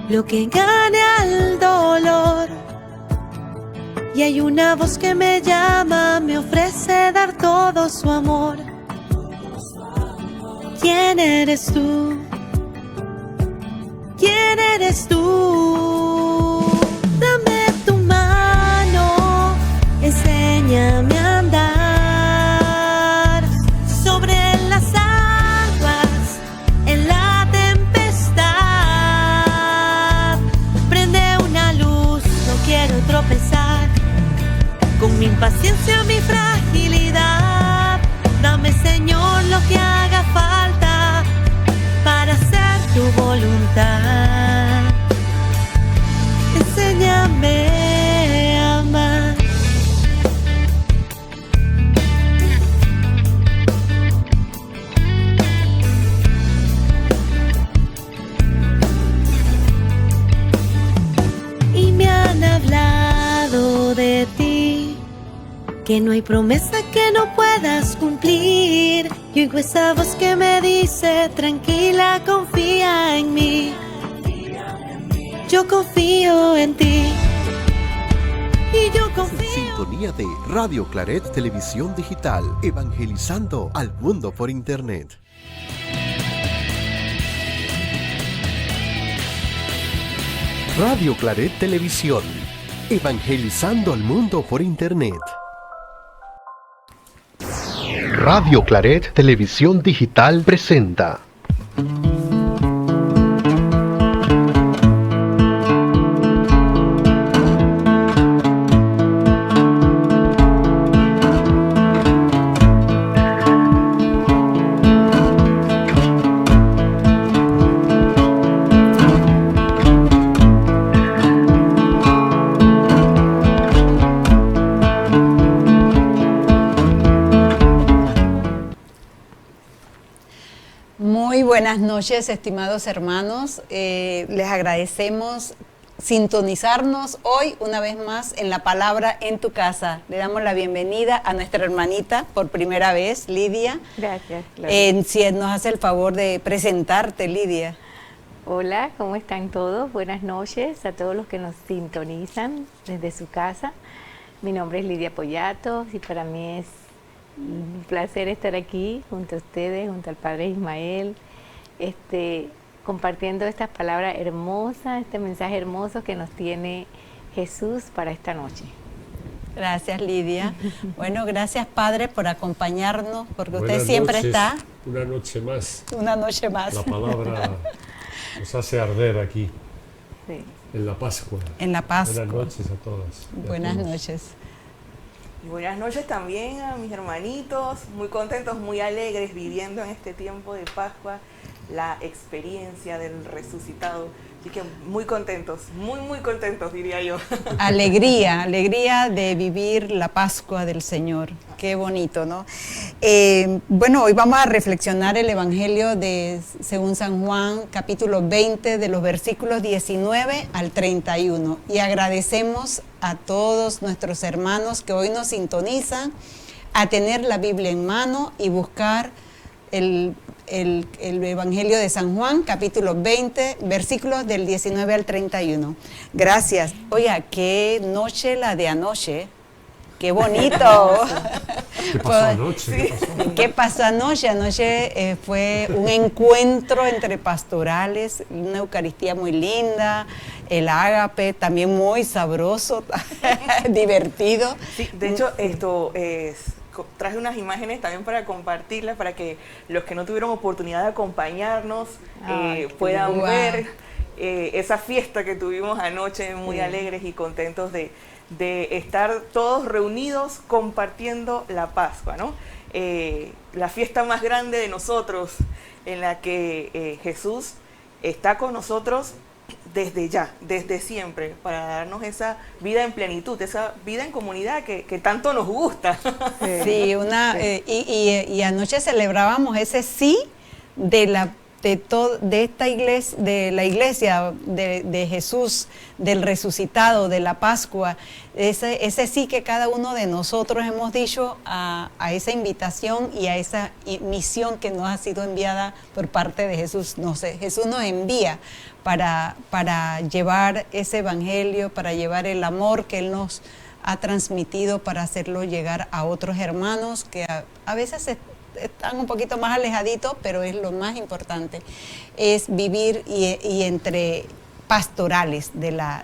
lo que gane al dolor. Y hay una voz que me llama, me ofrece dar todo su amor. ¿Quién eres tú? ¿Quién eres tú? Dame tu mano, enséñame a andar sobre las aguas en la tempestad. Prende una luz, no quiero tropezar con mi impaciencia, mi fragilidad. Dame, Señor, lo que haga falta para hacer tu voluntad. Enséñame a amar. Y me han hablado de ti, que no hay promesa que no puedas cumplir. Y oigo esa voz que me dice, tranquila, confía en mí. Yo confío en ti. Y yo confío. Sintonía de Radio Claret Televisión Digital, evangelizando al mundo por internet. Radio Claret Televisión, evangelizando al mundo por internet. Radio Claret Televisión Digital presenta. Buenas noches, estimados hermanos. Les agradecemos sintonizarnos hoy una vez más en La Palabra en tu Casa. Le damos la bienvenida a nuestra hermanita por primera vez, Lidia. Gracias. Si nos hace el favor de presentarte, Lidia. Hola, ¿cómo están todos? Buenas noches a todos los que nos sintonizan desde su casa. Mi nombre es Lidia Pollato y para mí es un placer estar aquí junto a ustedes, junto al Padre Ismael, compartiendo estas palabras hermosas, este mensaje hermoso que nos tiene Jesús para esta noche. Gracias, Lidia. Bueno, gracias, Padre, por acompañarnos, porque Buenas usted siempre noches, está. Una noche más. Una noche más. La palabra nos hace arder aquí, Sí. en la Pascua. En la Pascua. Buenas noches a todas. Buenas noches. Y buenas noches también a mis hermanitos, muy contentos, muy alegres, viviendo en este tiempo de Pascua la experiencia del resucitado. Así que muy contentos, muy contentos, diría yo. Alegría de vivir la Pascua del Señor. Qué bonito, ¿no? Bueno, hoy vamos a reflexionar el Evangelio según San Juan, capítulo 20, de los versículos 19 al 31. Y agradecemos a todos nuestros hermanos que hoy nos sintonizan a tener la Biblia en mano y buscar el Evangelio de San Juan, capítulo 20, versículos del 19 al 31. Gracias. Oiga, qué noche la de anoche. ¡Qué bonito! ¿Qué pasó anoche? Sí. ¿Qué pasó anoche? Anoche fue un encuentro entre pastorales, una Eucaristía muy linda, el ágape también muy sabroso, divertido. Sí, de hecho, esto traje unas imágenes también para compartirlas, para que los que no tuvieron oportunidad de acompañarnos puedan ver esa fiesta que tuvimos anoche, muy alegres y contentos de estar todos reunidos compartiendo la Pascua, ¿no? La fiesta más grande de nosotros, en la que Jesús está con nosotros desde ya, desde siempre, para darnos esa vida en plenitud, esa vida en comunidad que tanto nos gusta. Sí, y anoche celebrábamos ese sí de esta iglesia, de la iglesia de Jesús, del resucitado, de la Pascua, ese sí que cada uno de nosotros hemos dicho a esa invitación y a esa misión que nos ha sido enviada por parte de Jesús. Jesús nos envía para llevar ese evangelio, para llevar el amor que Él nos ha transmitido, para hacerlo llegar a otros hermanos que a veces están un poquito más alejaditos, pero es lo más importante, es vivir y entre pastorales de la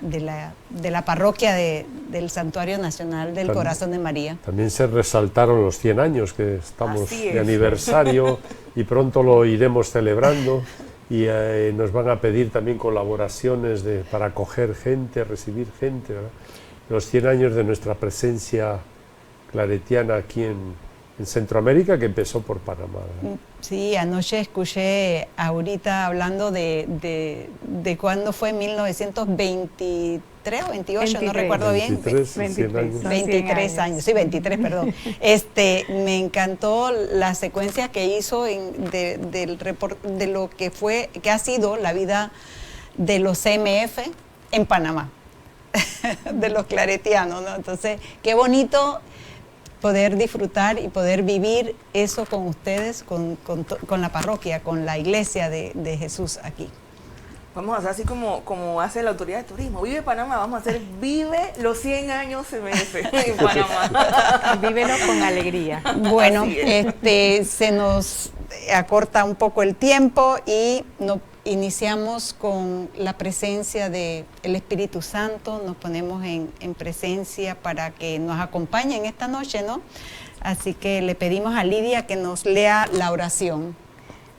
parroquia del Santuario Nacional del Corazón de María. También se resaltaron los 100 años que estamos Así de es. aniversario y pronto lo iremos celebrando y nos van a pedir también colaboraciones para acoger gente, recibir gente, ¿verdad? Los 100 años de nuestra presencia claretiana aquí en Centroamérica, que empezó por Panamá, ¿verdad? Sí, anoche escuché ahorita hablando de cuándo fue, 1923 o 28, no recuerdo bien. 23, 100 años. 23 años, sí, 23, perdón. Me encantó la secuencia que hizo de lo que ha sido la vida de los CMF en Panamá, de los claretianos, ¿no? Entonces, qué bonito poder disfrutar y poder vivir eso con ustedes, con la parroquia, con la iglesia de Jesús aquí. Vamos a hacer así como hace la autoridad de turismo. Vive Panamá, vamos a hacer Vive los 100 años CMF en Panamá. Vívelo con alegría. Bueno, Así se nos acorta un poco el tiempo y iniciamos con la presencia del Espíritu Santo. Nos ponemos en presencia para que nos acompañe en esta noche, ¿no? Así que le pedimos a Lidia que nos lea la oración.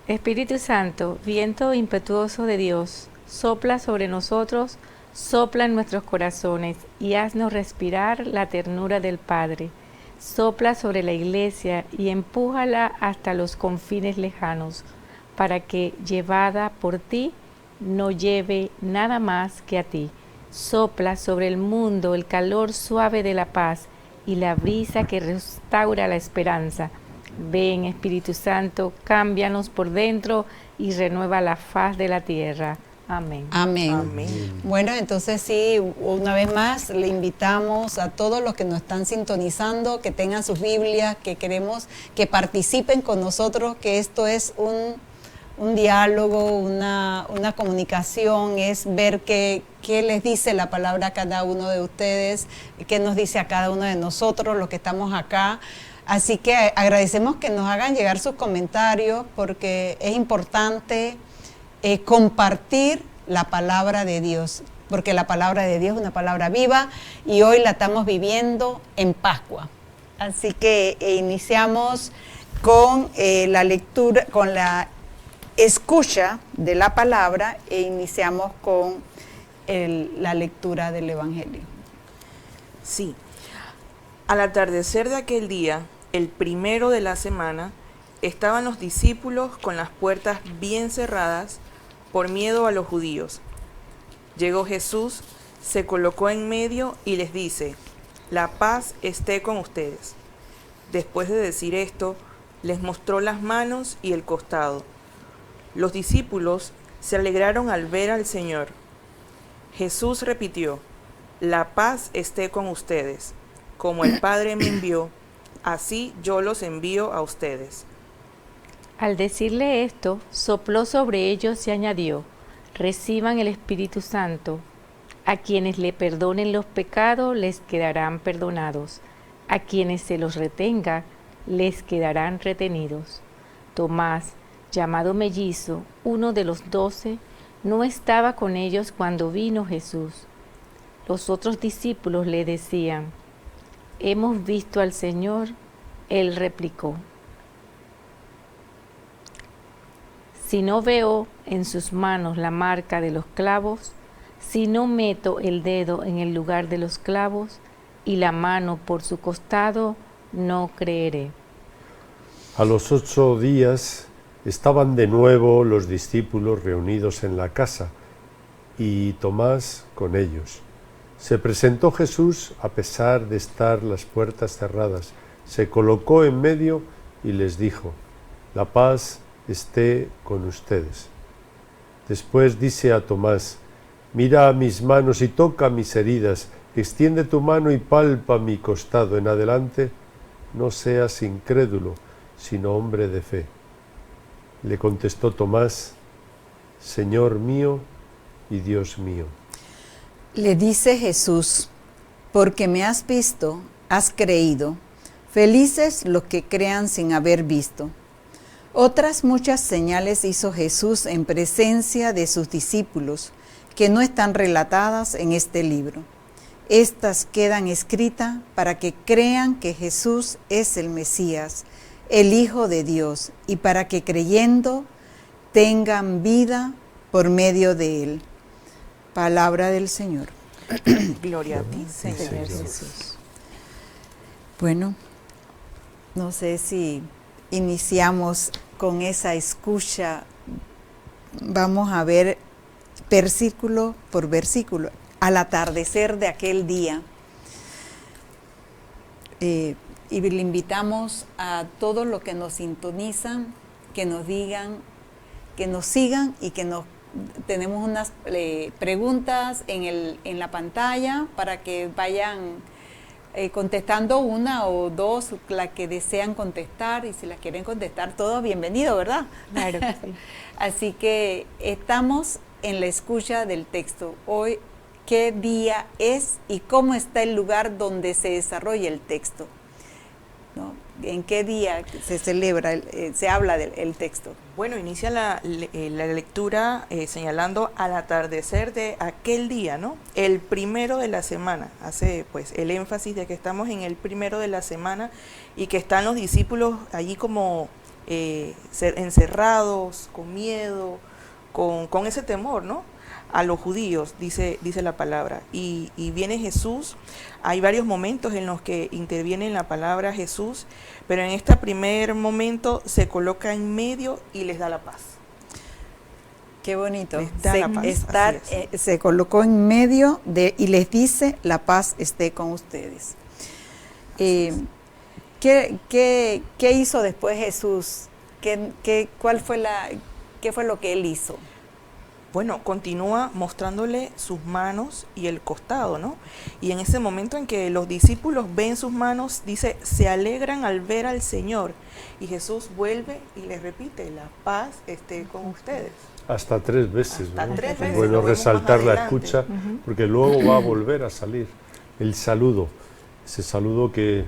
Espíritu Santo, viento impetuoso de Dios, sopla sobre nosotros, sopla en nuestros corazones y haznos respirar la ternura del Padre. Sopla sobre la Iglesia y empújala hasta los confines lejanos, para que, llevada por ti, no lleve nada más que a ti. Sopla sobre el mundo el calor suave de la paz y la brisa que restaura la esperanza. Ven, Espíritu Santo, cámbianos por dentro y renueva la faz de la tierra. Amén. Amén. Amén. Bueno, entonces sí, una vez más le invitamos a todos los que nos están sintonizando, que tengan sus Biblias, que queremos que participen con nosotros, que esto es un diálogo, una comunicación, es ver qué les dice la palabra a cada uno de ustedes, qué nos dice a cada uno de nosotros, los que estamos acá. Así que agradecemos que nos hagan llegar sus comentarios, porque es importante compartir la palabra de Dios, porque la palabra de Dios es una palabra viva y hoy la estamos viviendo en Pascua. Así que iniciamos con la lectura, con la escucha de la palabra, e iniciamos con la lectura del Evangelio. Sí. Al atardecer de aquel día, el primero de la semana, estaban los discípulos con las puertas bien cerradas por miedo a los judíos. Llegó Jesús, se colocó en medio y les dice: la paz esté con ustedes. Después de decir esto, les mostró las manos y el costado. Los discípulos se alegraron al ver al Señor. Jesús repitió: la paz esté con ustedes. Como el Padre me envió, así yo los envío a ustedes. Al decirle esto, sopló sobre ellos y añadió: reciban el Espíritu Santo. A quienes le perdonen los pecados les quedarán perdonados. A quienes se los retenga les quedarán retenidos. Tomás, llamado Mellizo, uno de los 12, no estaba con ellos cuando vino Jesús. Los otros discípulos le decían: hemos visto al Señor. Él replicó: si no veo en sus manos la marca de los clavos, si no meto el dedo en el lugar de los clavos y la mano por su costado, no creeré. A los 8 días estaban de nuevo los discípulos reunidos en la casa y Tomás con ellos. Se presentó Jesús a pesar de estar las puertas cerradas. Se colocó en medio y les dijo: la paz esté con ustedes. Después dice a Tomás: mira mis manos y toca mis heridas, extiende tu mano y palpa mi costado. En adelante no seas incrédulo, sino hombre de fe. Le contestó Tomás: Señor mío y Dios mío. Le dice Jesús, porque me has visto, has creído. Felices los que crean sin haber visto. Otras muchas señales hizo Jesús en presencia de sus discípulos, que no están relatadas en este libro. Estas quedan escritas para que crean que Jesús es el Mesías, el Hijo de Dios, y para que creyendo tengan vida por medio de Él. Palabra del Señor. Gloria a ti, Señor Jesús. Bueno, no sé si iniciamos con esa escucha. Vamos a ver versículo por versículo. Al atardecer de aquel día. Y le invitamos a todos los que nos sintonizan, que nos digan, que nos sigan y que nos tenemos unas preguntas en la pantalla para que vayan contestando una o dos, la que desean contestar, y si las quieren contestar todos, bienvenido, ¿verdad? Claro que sí. Así que estamos en la escucha del texto. Hoy, ¿qué día es y cómo está el lugar donde se desarrolla el texto? ¿No? ¿En qué día se celebra, se habla del texto? Bueno, inicia la lectura señalando al atardecer de aquel día, ¿no? El primero de la semana. Hace pues el énfasis de que estamos en el primero de la semana y que están los discípulos allí como encerrados, con miedo, con ese temor, ¿no? A los judíos, dice la palabra. Y viene Jesús. Hay varios momentos en los que interviene la palabra Jesús, pero en este primer momento se coloca en medio y les da la paz. Qué bonito. Les da la paz, se colocó en medio y les dice, la paz esté con ustedes. ¿Qué hizo después Jesús? ¿Qué fue lo que él hizo? Bueno, continúa mostrándole sus manos y el costado, ¿no? Y en ese momento en que los discípulos ven sus manos, dice, se alegran al ver al Señor. Y Jesús vuelve y les repite, la paz esté con ustedes. Hasta 3 veces, Hasta ¿no? 3 veces, Es bueno lo vemos resaltar más la adelante. escucha, porque luego va a volver a salir el saludo, ese saludo que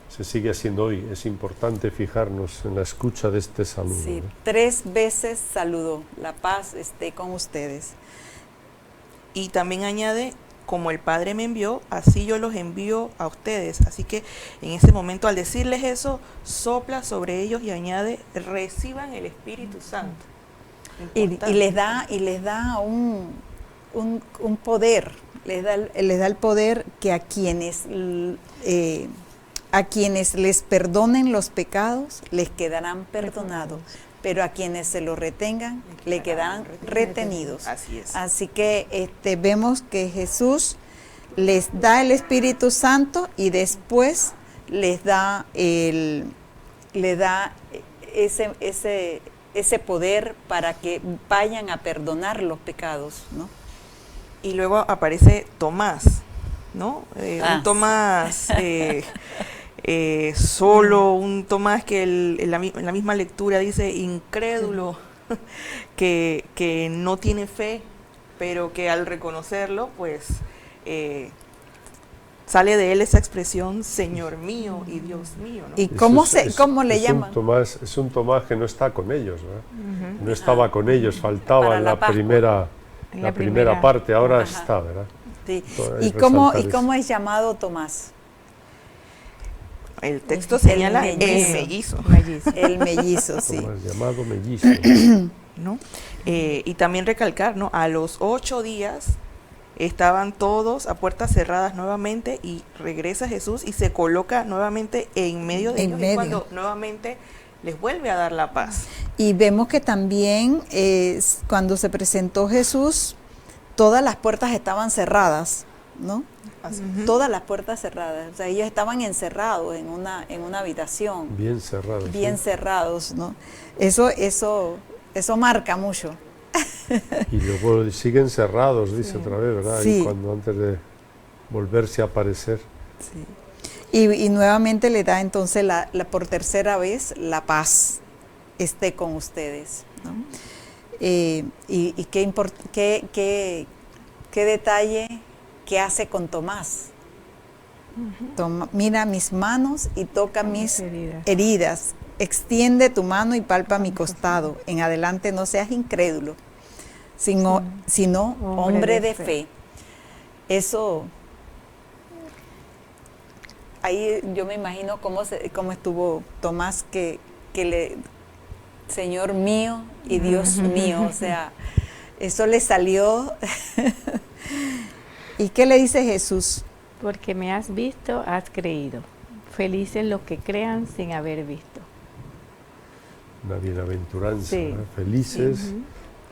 se sigue haciendo hoy. Es importante fijarnos en la escucha de este saludo. Sí, ¿no? 3 veces saludó, la paz esté con ustedes. Y también añade, como el Padre me envió, así yo los envío a ustedes. Así que en ese momento, al decirles eso, sopla sobre ellos y añade, reciban el Espíritu Santo. Y les da un poder, les da el poder que a quienes les perdonen los pecados, les quedarán perdonados, pero a quienes se los retengan, le quedarán retenidos. Así es. Así que vemos que Jesús les da el Espíritu Santo y después les da ese poder para que vayan a perdonar los pecados, ¿no? Y luego aparece Tomás, ¿no? Un Tomás solo, un Tomás que en la misma lectura dice incrédulo, que no tiene fe, pero que al reconocerlo, pues sale de él esa expresión, Señor mío y Dios mío, ¿no? ¿Y cómo le llaman? Es un Tomás que no está con ellos, ¿verdad? No estaba con ellos, faltaba en la primera parte, ahora está, ¿verdad? Sí. ¿Y cómo es llamado Tomás? El texto señala el mellizo. El mellizo, sí. Tomás, llamado mellizo. ¿No? Y también recalcar, ¿no? A los 8 días estaban todos a puertas cerradas nuevamente y regresa Jesús y se coloca nuevamente en medio de ellos, y cuando nuevamente les vuelve a dar la paz. Y vemos que también cuando se presentó Jesús, todas las puertas estaban cerradas, ¿no? Todas las puertas cerradas, o sea, ellos estaban encerrados en una habitación. Bien cerrados. Bien cerrados, ¿no? Eso marca mucho. Y luego siguen cerrados, dice otra vez, ¿verdad? Sí. Y antes de volverse a aparecer. Sí. Y nuevamente le da entonces por tercera vez la paz esté con ustedes, ¿no? Y qué detalle que hace con Tomás. Mira mis manos y toca mis heridas. Extiende tu mano y palpa mi costado. En adelante no seas incrédulo, sino hombre de fe. Eso, ahí yo me imagino cómo estuvo Tomás, que Señor mío y Dios mío, o sea, eso le salió. ¿Y qué le dice Jesús? Porque me has visto, has creído. Felices los que crean sin haber visto. Una bienaventuranza, Sí. ¿verdad? Felices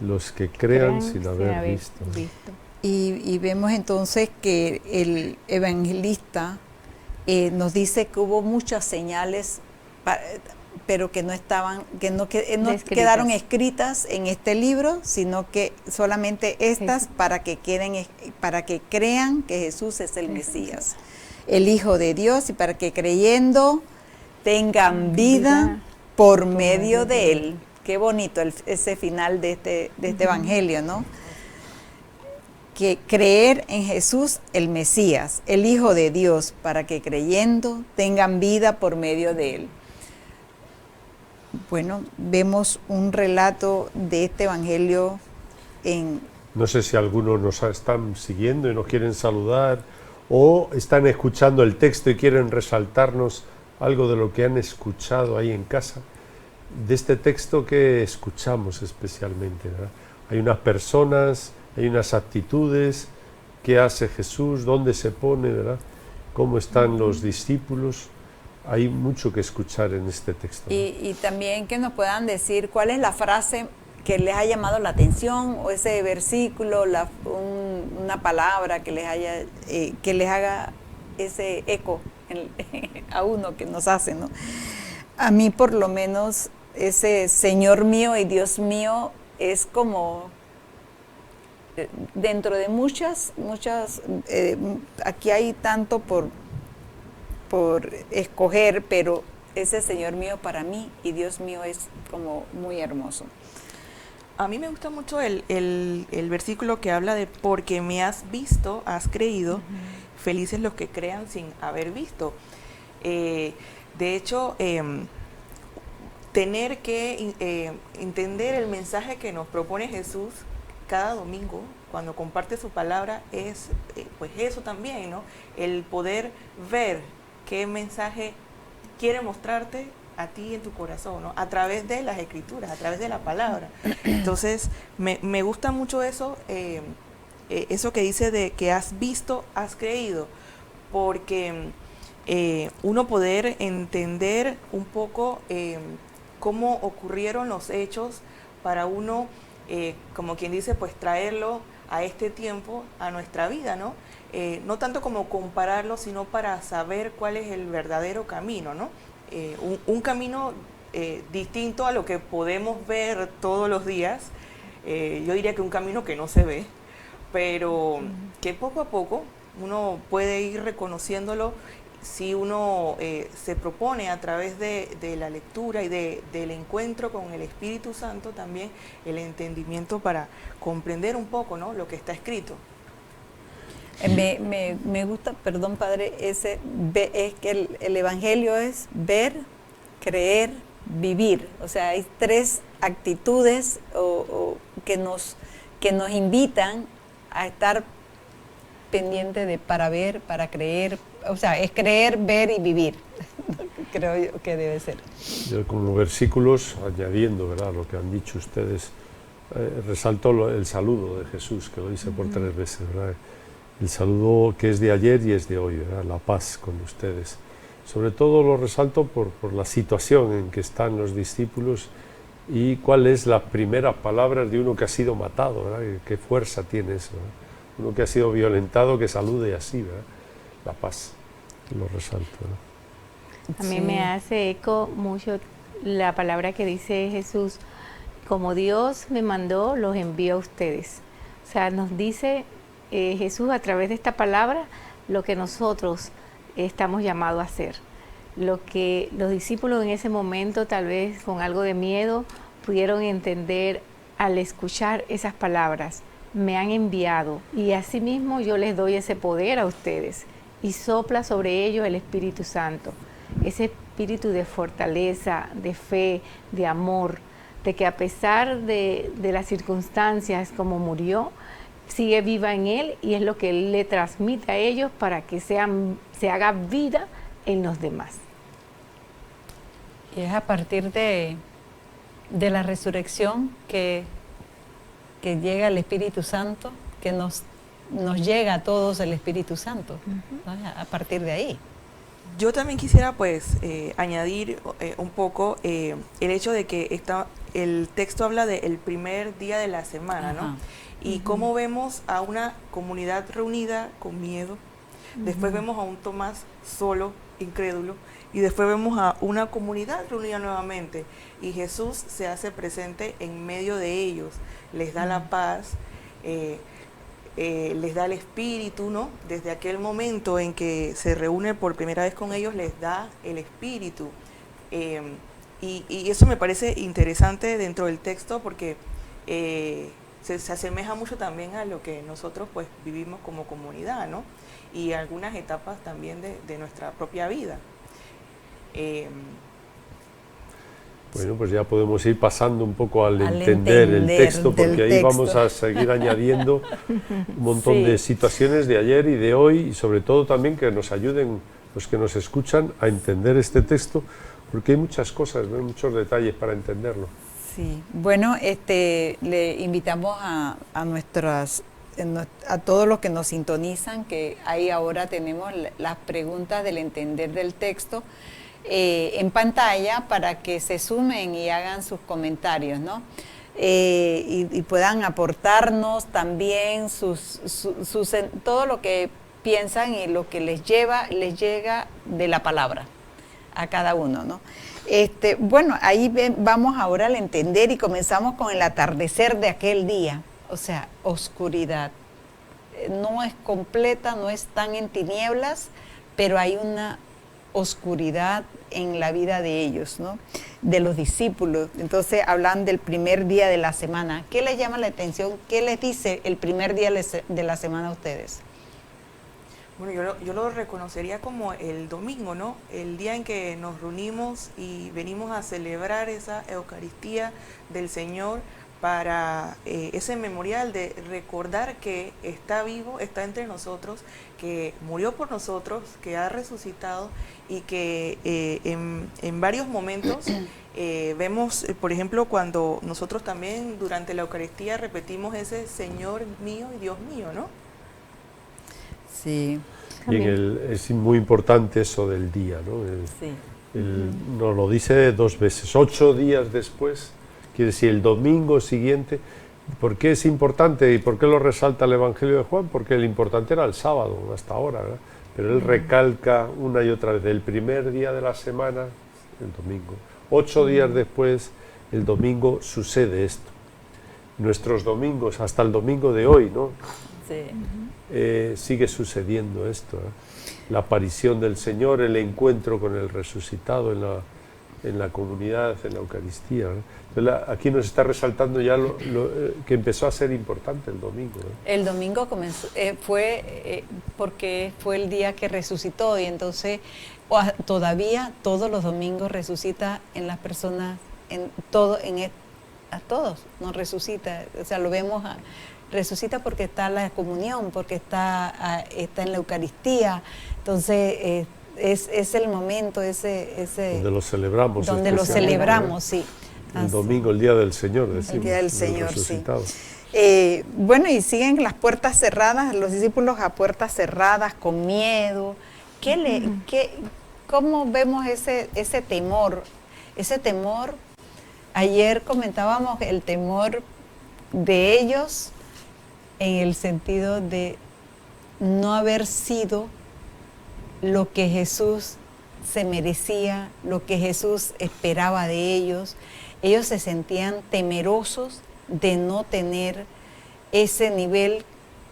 los que crean sin haber visto. Y vemos entonces que el evangelista nos dice que hubo muchas señales, pero que no quedaron escritas en este libro, sino que solamente estas para que crean que Jesús es el Mesías, el Hijo de Dios, y para que creyendo tengan vida por medio de él. Qué bonito ese final de este evangelio, ¿no? Que creer en Jesús, el Mesías, el Hijo de Dios, para que creyendo tengan vida por medio de él. Bueno, vemos un relato de este evangelio No sé si algunos nos están siguiendo y nos quieren saludar, o están escuchando el texto y quieren resaltarnos algo de lo que han escuchado ahí en casa. De este texto que escuchamos especialmente, ¿verdad? Hay unas personas, hay unas actitudes, qué hace Jesús, dónde se pone, ¿verdad? Cómo están los discípulos. Hay mucho que escuchar en este texto, ¿no? Y también que nos puedan decir cuál es la frase que les ha llamado la atención, o ese versículo, una palabra que les haga ese eco a uno que nos hace, ¿no? A mí, por lo menos, ese Señor mío y Dios mío es como dentro de muchas, aquí hay tanto por escoger, pero ese Señor mío para mí y Dios mío es como muy hermoso. A mí me gusta mucho el versículo que habla de porque me has visto, has creído, felices los que crean sin haber visto. De hecho, tener que entender el mensaje que nos propone Jesús cada domingo, cuando comparte su palabra, es pues eso también, ¿no? El poder ver qué mensaje quiere mostrarte a ti en tu corazón, ¿no? A través de las escrituras, a través de la palabra. Entonces, me gusta mucho eso, eso que dice de que has visto, has creído, porque uno poder entender un poco cómo ocurrieron los hechos para uno, como quien dice, pues traerlo a este tiempo, a nuestra vida, ¿no? No tanto como compararlo, sino para saber cuál es el verdadero camino, ¿no? Un camino distinto a lo que podemos ver todos los días. Yo diría que un camino que no se ve, pero que poco a poco uno puede ir reconociéndolo si uno se propone a través de la lectura y del encuentro con el Espíritu Santo, también el entendimiento para comprender un poco, ¿no?, lo que está escrito. Me gusta, perdón, Padre, es que el Evangelio es ver, creer, vivir. O sea, hay tres actitudes que nos invitan a estar pendiente de para ver, para creer. O sea, es creer, ver y vivir. Creo yo que debe ser. Yo, como versículos, añadiendo, ¿verdad?, lo que han dicho ustedes, resalto el saludo de Jesús, que lo dice por 3 veces, ¿verdad? El saludo que es de ayer y es de hoy, ¿verdad? La paz con ustedes. Sobre todo lo resalto por la situación en que están los discípulos y cuál es la primera palabra de uno que ha sido matado, ¿verdad? Qué fuerza tiene eso, ¿verdad? Uno que ha sido violentado, que salude así, ¿verdad? La paz, lo resalto, ¿verdad? A mí me hace eco mucho la palabra que dice Jesús: como Dios me mandó, los envío a ustedes. O sea, nos dice Jesús a través de esta palabra lo que nosotros estamos llamados a hacer. Lo que los discípulos en ese momento, tal vez con algo de miedo, pudieron entender al escuchar esas palabras, me han enviado y asimismo yo les doy ese poder a ustedes y sopla sobre ellos el Espíritu Santo, ese espíritu de fortaleza, de fe, de amor, de que a pesar de las circunstancias como murió, sigue viva en él y es lo que él le transmite a ellos para que se haga vida en los demás. Y es a partir de la resurrección que llega el Espíritu Santo, que nos llega a todos el Espíritu Santo, ¿no? A partir de ahí. Yo también quisiera pues añadir un poco el hecho de que el texto habla del primer día de la semana, ¿no? Y cómo vemos a una comunidad reunida con miedo, después vemos a un Tomás solo, incrédulo, y después vemos a una comunidad reunida nuevamente, y Jesús se hace presente en medio de ellos, les da la paz, les da el Espíritu, ¿no? Desde aquel momento en que se reúne por primera vez con ellos, les da el Espíritu. Y eso me parece interesante dentro del texto porque se asemeja mucho también a lo que nosotros pues vivimos como comunidad, ¿no? Y algunas etapas también de nuestra propia vida. Bueno, pues ya podemos ir pasando un poco al entender el texto, porque ahí vamos a seguir añadiendo un montón de situaciones de ayer y de hoy, y sobre todo también que nos ayuden los que nos escuchan a entender este texto, porque hay muchas cosas, ¿no? Hay muchos detalles para entenderlo. Sí, bueno, le invitamos a todos los que nos sintonizan, que ahí ahora tenemos las preguntas del entender del texto en pantalla para que se sumen y hagan sus comentarios, ¿no? Y puedan aportarnos también todo lo que piensan y lo que les llega de la palabra a cada uno, ¿no? Bueno, ahí vamos ahora al entender y comenzamos con el atardecer de aquel día, o sea, oscuridad. No es completa, no están en tinieblas, pero hay una oscuridad en la vida de ellos, ¿no? De los discípulos. Entonces hablan del primer día de la semana. ¿Qué les llama la atención? ¿Qué les dice el primer día de la semana a ustedes? Bueno, yo lo reconocería como el domingo, ¿no? El día en que nos reunimos y venimos a celebrar esa Eucaristía del Señor para ese memorial de recordar que está vivo, está entre nosotros, que murió por nosotros, que ha resucitado y que en varios momentos vemos, por ejemplo, cuando nosotros también durante la Eucaristía repetimos ese Señor mío y Dios mío, ¿no? Sí. Y es muy importante eso del día, ¿no? Nos lo dice 2 veces, 8 días después, quiere decir el domingo siguiente. ¿Por qué es importante y por qué lo resalta el Evangelio de Juan? Porque lo importante era el sábado, hasta ahora, ¿verdad? Pero él recalca una y otra vez, el primer día de la semana, el domingo. 8 días después, el domingo, sucede esto. Nuestros domingos, hasta el domingo de hoy, ¿no? Sí. Sigue sucediendo esto, ¿eh? La aparición del Señor, el encuentro con el resucitado en la comunidad, en la Eucaristía, ¿eh? Entonces, aquí nos está resaltando ya que empezó a ser importante el domingo, ¿eh? El domingo comenzó, porque fue el día que resucitó y entonces todavía todos los domingos resucita en las personas, a todos nos resucita, o sea, lo vemos resucita porque está la comunión, porque está en la Eucaristía, entonces es el momento donde lo celebramos. Donde lo celebramos, sí. El domingo, el día del Señor, decimos. El día del Señor, sí. Bueno, y siguen las puertas cerradas, los discípulos a puertas cerradas, con miedo. ¿Cómo vemos ese temor? Ese temor, ayer comentábamos el temor de ellos en el sentido de no haber sido lo que Jesús se merecía, lo que Jesús esperaba de ellos. Ellos se sentían temerosos de no tener ese nivel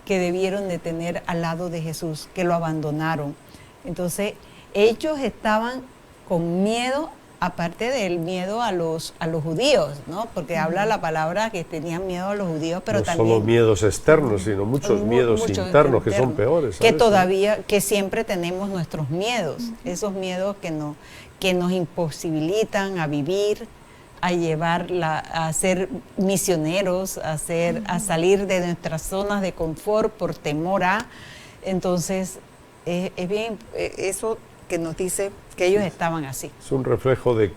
que debieron de tener al lado de Jesús, que lo abandonaron. Entonces, ellos estaban con miedo aparte del miedo a los judíos, ¿no? Porque habla la palabra que tenían miedo a los judíos, pero no también solo miedos externos, sino muchos miedos internos que son peores. Que todavía, que siempre tenemos nuestros miedos, esos miedos que nos imposibilitan a vivir, a a ser misioneros, a salir de nuestras zonas de confort por temor a. Entonces, es bien eso que nos dice que ellos estaban así. Es un reflejo de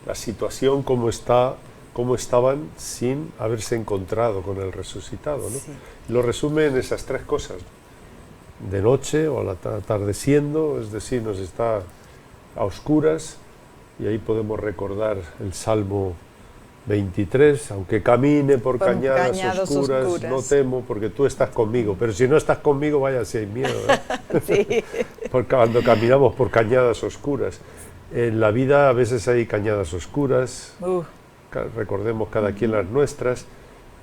la situación como estaban sin haberse encontrado con el resucitado, ¿no? Sí. Lo resume en esas tres cosas: de noche o atardeciendo, es decir, nos está a oscuras, y ahí podemos recordar el Salmo 23, aunque camine por cañadas oscuras, no temo porque tú estás conmigo, pero si no estás conmigo, vaya si hay miedo, ¿eh? Sí. Porque cuando caminamos por cañadas oscuras, en la vida a veces hay cañadas oscuras, recordemos cada quien las nuestras.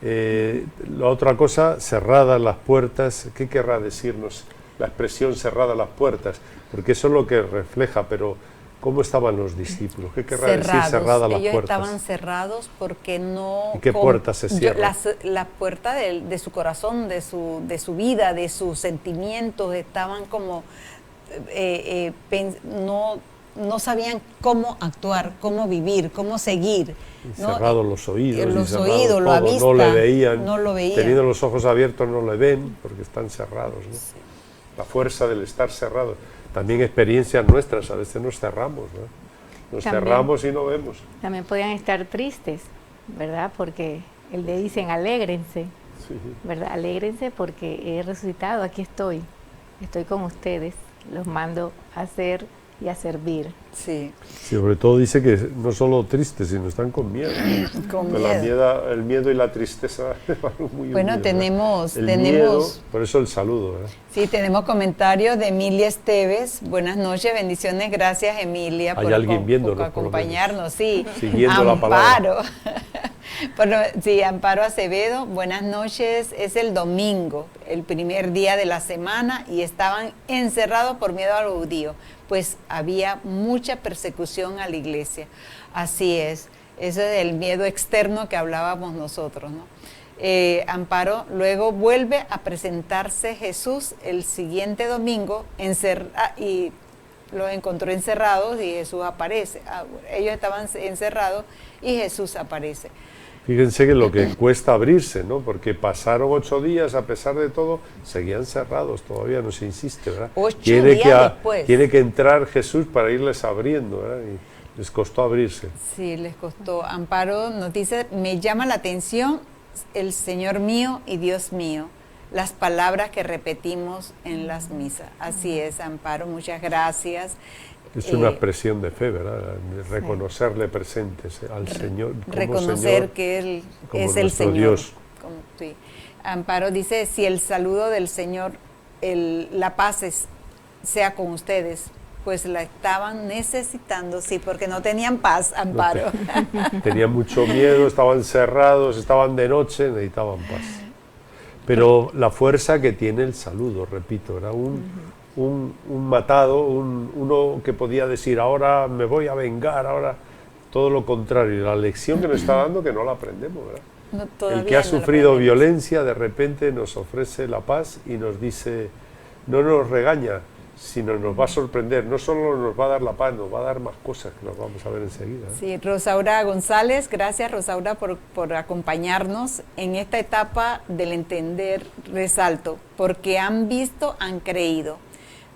La otra cosa, cerradas las puertas. ¿Qué querrá decirnos la expresión cerradas las puertas? Porque eso es lo que refleja, pero ¿cómo estaban los discípulos? ¿Qué querrá decir cerradas las puertas? Ellos estaban cerrados porque no... ¿Y qué puertas se cierran? La puerta de su corazón, de su vida, de sus sentimientos, estaban como... no sabían cómo actuar, cómo vivir, cómo seguir. Cerrados los oídos. Los oídos, la vista, no le veían. No lo veían. Teniendo los ojos abiertos no le ven porque están cerrados, ¿no? Sí. La fuerza del estar cerrado. También experiencias nuestras, a veces nos cerramos, ¿no? Nos cerramos y no vemos. También podían estar tristes, ¿verdad? Porque le dicen alégrense, sí, ¿verdad? Alégrense porque he resucitado, aquí estoy con ustedes, los mando a hacer y a servir. Sí. Sobre todo dice que no solo tristes, sino están con miedo. Con miedo. El miedo y la tristeza van muy bueno, unidos, tenemos... Miedo, por eso el saludo, ¿verdad? Sí, tenemos comentarios de Emilia Esteves. Buenas noches, bendiciones, gracias Emilia por acompañarnos. Sí. Siguiendo la palabra. Sí, Amparo Acevedo, buenas noches. Es el domingo, el primer día de la semana, y estaban encerrados por miedo a los judíos, pues había mucha persecución a la iglesia. Así es, ese es el miedo externo que hablábamos nosotros, ¿no? Amparo, luego vuelve a presentarse Jesús el siguiente domingo y los encontró encerrados y Jesús aparece. Ellos estaban encerrados y Jesús aparece. Fíjense que lo que cuesta abrirse, ¿no? Porque pasaron 8 días, a pesar de todo, seguían cerrados, todavía no se insiste, ¿verdad? 8 días después. Tiene que entrar Jesús para irles abriendo, ¿verdad? Y les costó abrirse. Sí, les costó. Amparo nos dice, me llama la atención el Señor mío y Dios mío, las palabras que repetimos en las misas. Así es, Amparo, muchas gracias. Es una expresión de fe, ¿verdad? De reconocerle presentes al Señor. Reconocer Señor, que Él es el Señor. Dios. Sí. Amparo dice, si el saludo del Señor, la paz sea con ustedes, pues la estaban necesitando, sí, porque no tenían paz, Amparo. Tenían mucho miedo, estaban cerrados, estaban de noche, necesitaban paz. Pero la fuerza que tiene el saludo, repito, era un matado, uno que podía decir, ahora me voy a vengar, ahora todo lo contrario. La lección que nos está dando que no la aprendemos, ¿verdad? No, el que ha sufrido violencia de repente nos ofrece la paz y nos dice, no nos regaña, sino nos va a sorprender, no solo nos va a dar la paz, nos va a dar más cosas que nos vamos a ver enseguida, ¿eh? Sí, Rosaura González, gracias Rosaura por acompañarnos en esta etapa del entender, resalto, porque han visto, han creído.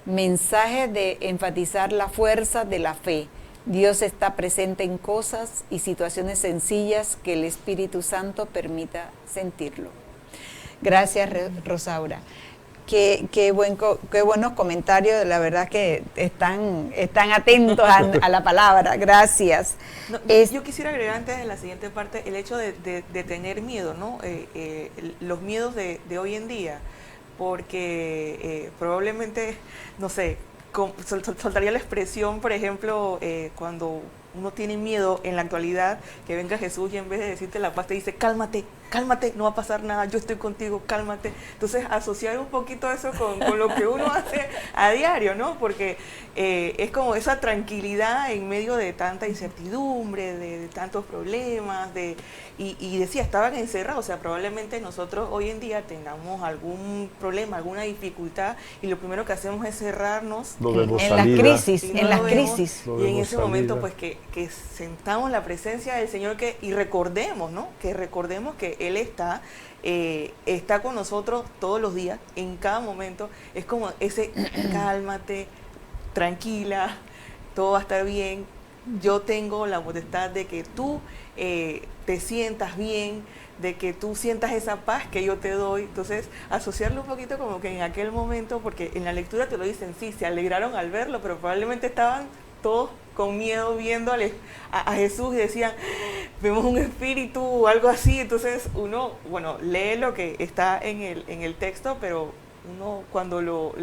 Mensaje de enfatizar la fuerza de la fe. Dios está presente en cosas y situaciones sencillas que el Espíritu Santo permita sentirlo. Gracias, Rosaura. Qué buenos comentarios, la verdad que están atentos a la palabra, gracias. No, yo quisiera agregar antes en la siguiente parte el hecho de tener miedo, ¿no? Los miedos de hoy en día, porque probablemente, no sé, soltaría la expresión, por ejemplo, cuando uno tiene miedo en la actualidad, que venga Jesús y en vez de decirte la paz te dice, cálmate. cálmate, no va a pasar nada, yo estoy contigo, cálmate. Entonces, asociar un poquito eso con lo que uno hace a diario, ¿no? Porque es como esa tranquilidad en medio de tanta incertidumbre, de tantos problemas, y decía, estaban encerrados, o sea, probablemente nosotros hoy en día tengamos algún problema, alguna dificultad, y lo primero que hacemos es cerrarnos en las crisis, en las crisis. Y en ese momento, pues, que sentamos la presencia del Señor y recordemos, ¿no? Que recordemos que Él está con nosotros todos los días, en cada momento. Es como ese cálmate, tranquila, todo va a estar bien. Yo tengo la potestad de que tú te sientas bien, de que tú sientas esa paz que yo te doy. Entonces, asociarlo un poquito como que en aquel momento, porque en la lectura te lo dicen, sí, se alegraron al verlo, pero probablemente estaban todos con miedo viendo a Jesús y decían, vemos un espíritu o algo así. Entonces uno, bueno, lee lo que está en el texto, pero uno cuando lo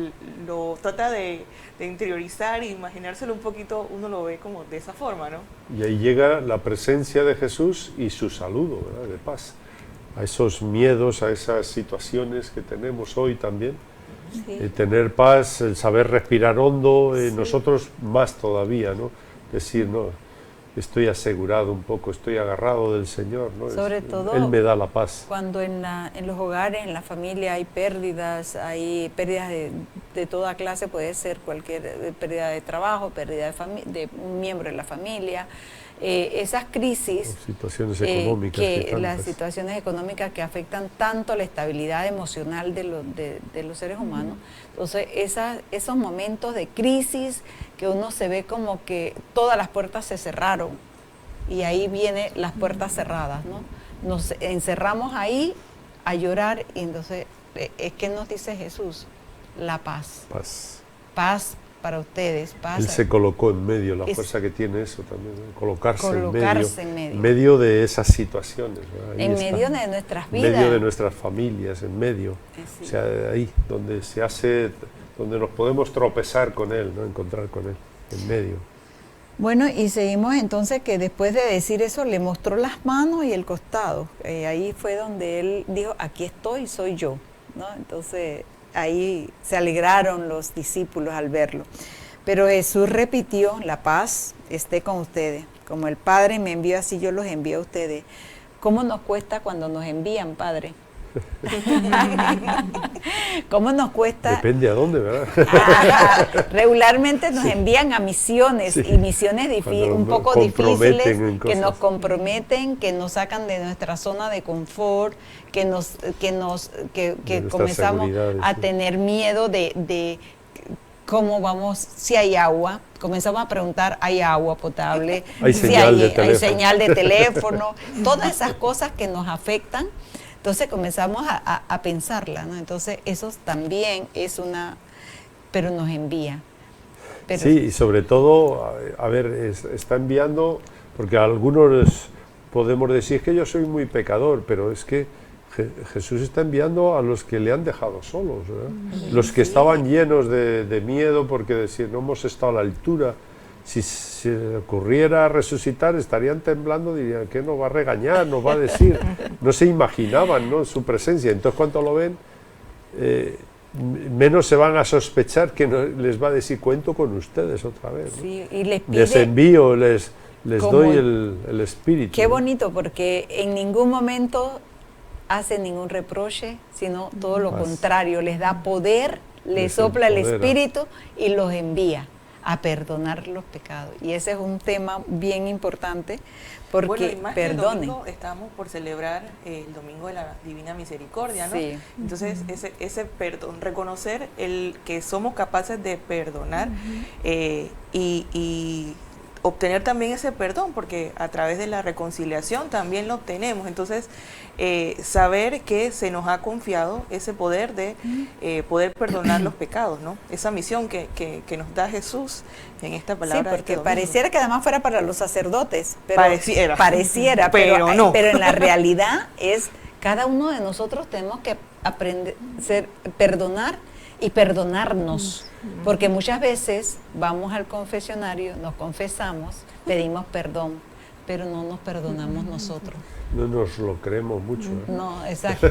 trata de interiorizar e imaginárselo un poquito, uno lo ve como de esa forma, ¿no? Y ahí llega la presencia de Jesús y su saludo, ¿verdad?, de paz. A esos miedos, a esas situaciones que tenemos hoy también. Sí. Tener paz, el saber respirar hondo, sí. Nosotros más todavía, ¿no? Decir, no, estoy asegurado un poco, estoy agarrado del Señor, ¿no? Sobre todo, Él me da la paz. Cuando en los hogares, en la familia hay pérdidas de toda clase, puede ser cualquier pérdida de trabajo, pérdida de un miembro de la familia. Esas crisis, situaciones económicas las situaciones económicas que afectan tanto la estabilidad emocional de los seres humanos. Entonces, esos momentos de crisis que uno se ve como que todas las puertas se cerraron y ahí vienen las puertas cerradas, ¿no? Nos encerramos ahí a llorar y entonces, es que nos dice Jesús, la paz. Paz para ustedes. Paz. Él se colocó en medio, la fuerza que tiene eso también, colocarse en medio de esas situaciones, ¿verdad? En medio de nuestras vidas. En medio de nuestras familias, en medio. Sí. O sea, ahí, donde nos podemos tropezar con Él, ¿no? Encontrar con Él, en medio. Bueno, y seguimos entonces que después de decir eso, le mostró las manos y el costado. Ahí fue donde Él dijo, aquí estoy, soy yo, ¿no? Entonces, ahí se alegraron los discípulos al verlo. Pero Jesús repitió, la paz esté con ustedes. Como el Padre me envió, así yo los envío a ustedes. ¿Cómo nos cuesta cuando nos envían, Padre? ¿Cómo nos cuesta? Depende a dónde, ¿verdad? Regularmente nos envían a misiones, sí. Y misiones un poco difíciles, que nos comprometen, que nos sacan de nuestra zona de confort, que comenzamos a tener miedo de cómo vamos, si hay agua, comenzamos a preguntar, ¿hay agua potable? ¿Hay señal de teléfono? Todas esas cosas que nos afectan. Entonces comenzamos a pensarla, ¿no? Entonces eso también es pero nos envía. Sí, y sobre todo, está enviando, porque a algunos podemos decir que yo soy muy pecador, pero es que Jesús está enviando a los que le han dejado solos, ¿verdad? Los que estaban llenos de miedo porque decir, no hemos estado a la altura. Si se ocurriera resucitar, estarían temblando, dirían, ¿qué nos va a regañar? ¿Nos va a decir? No se imaginaban, ¿no?, su presencia. Entonces, cuando lo ven, menos se van a sospechar que les va a decir, cuento con ustedes otra vez, ¿no? Sí, y les envío, les doy el Espíritu. Qué bonito, porque en ningún momento hace ningún reproche, sino todo lo contrario, les da poder, les sopla el Espíritu y los envía a perdonar los pecados. Y ese es un tema bien importante, porque perdonen. El domingo estamos por celebrar el Domingo de la Divina Misericordia, ¿no? Sí. Entonces, ese perdón, reconocer que somos capaces de perdonar y obtener también ese perdón, porque a través de la reconciliación también lo obtenemos. Entonces, saber que se nos ha confiado ese poder de poder perdonar los pecados, ¿no? Esa misión que nos da Jesús en esta palabra. Sí, porque pareciera que además fuera para los sacerdotes, pero pareciera, pero no. Pero en la realidad cada uno de nosotros tenemos que perdonar y perdonarnos, porque muchas veces vamos al confesionario, nos confesamos, pedimos perdón, pero no nos perdonamos nosotros. no nos lo creemos mucho. No, exacto.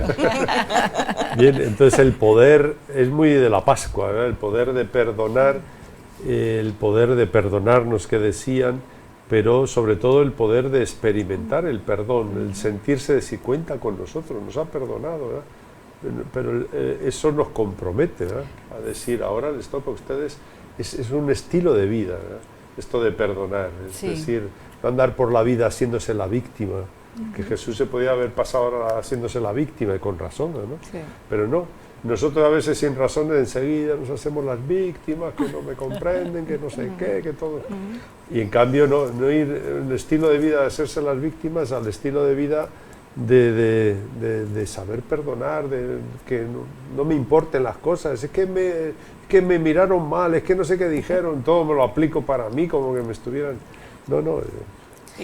Bien, entonces el poder es muy de la Pascua, ¿verdad? El poder de perdonar, el poder de perdonarnos que decían, pero sobre todo el poder de experimentar el perdón, el sentirse de si cuenta con nosotros, nos ha perdonado, ¿verdad? Pero eso nos compromete, ¿verdad? A decir, ahora les toca a ustedes, es un estilo de vida, ¿verdad? Esto de perdonar, es decir, no andar por la vida haciéndose la víctima, que Jesús se podía haber pasado ahora haciéndose la víctima y con razón, ¿no? Sí. Pero no, nosotros a veces sin razones enseguida nos hacemos las víctimas, que no me comprenden, que no sé qué, que todo. Y en cambio no ir el estilo de vida de hacerse las víctimas al estilo de vida de saber perdonar, de que no me importen las cosas, es que me miraron mal, es que no sé qué dijeron, todo me lo aplico para mí como que me estuvieran... No.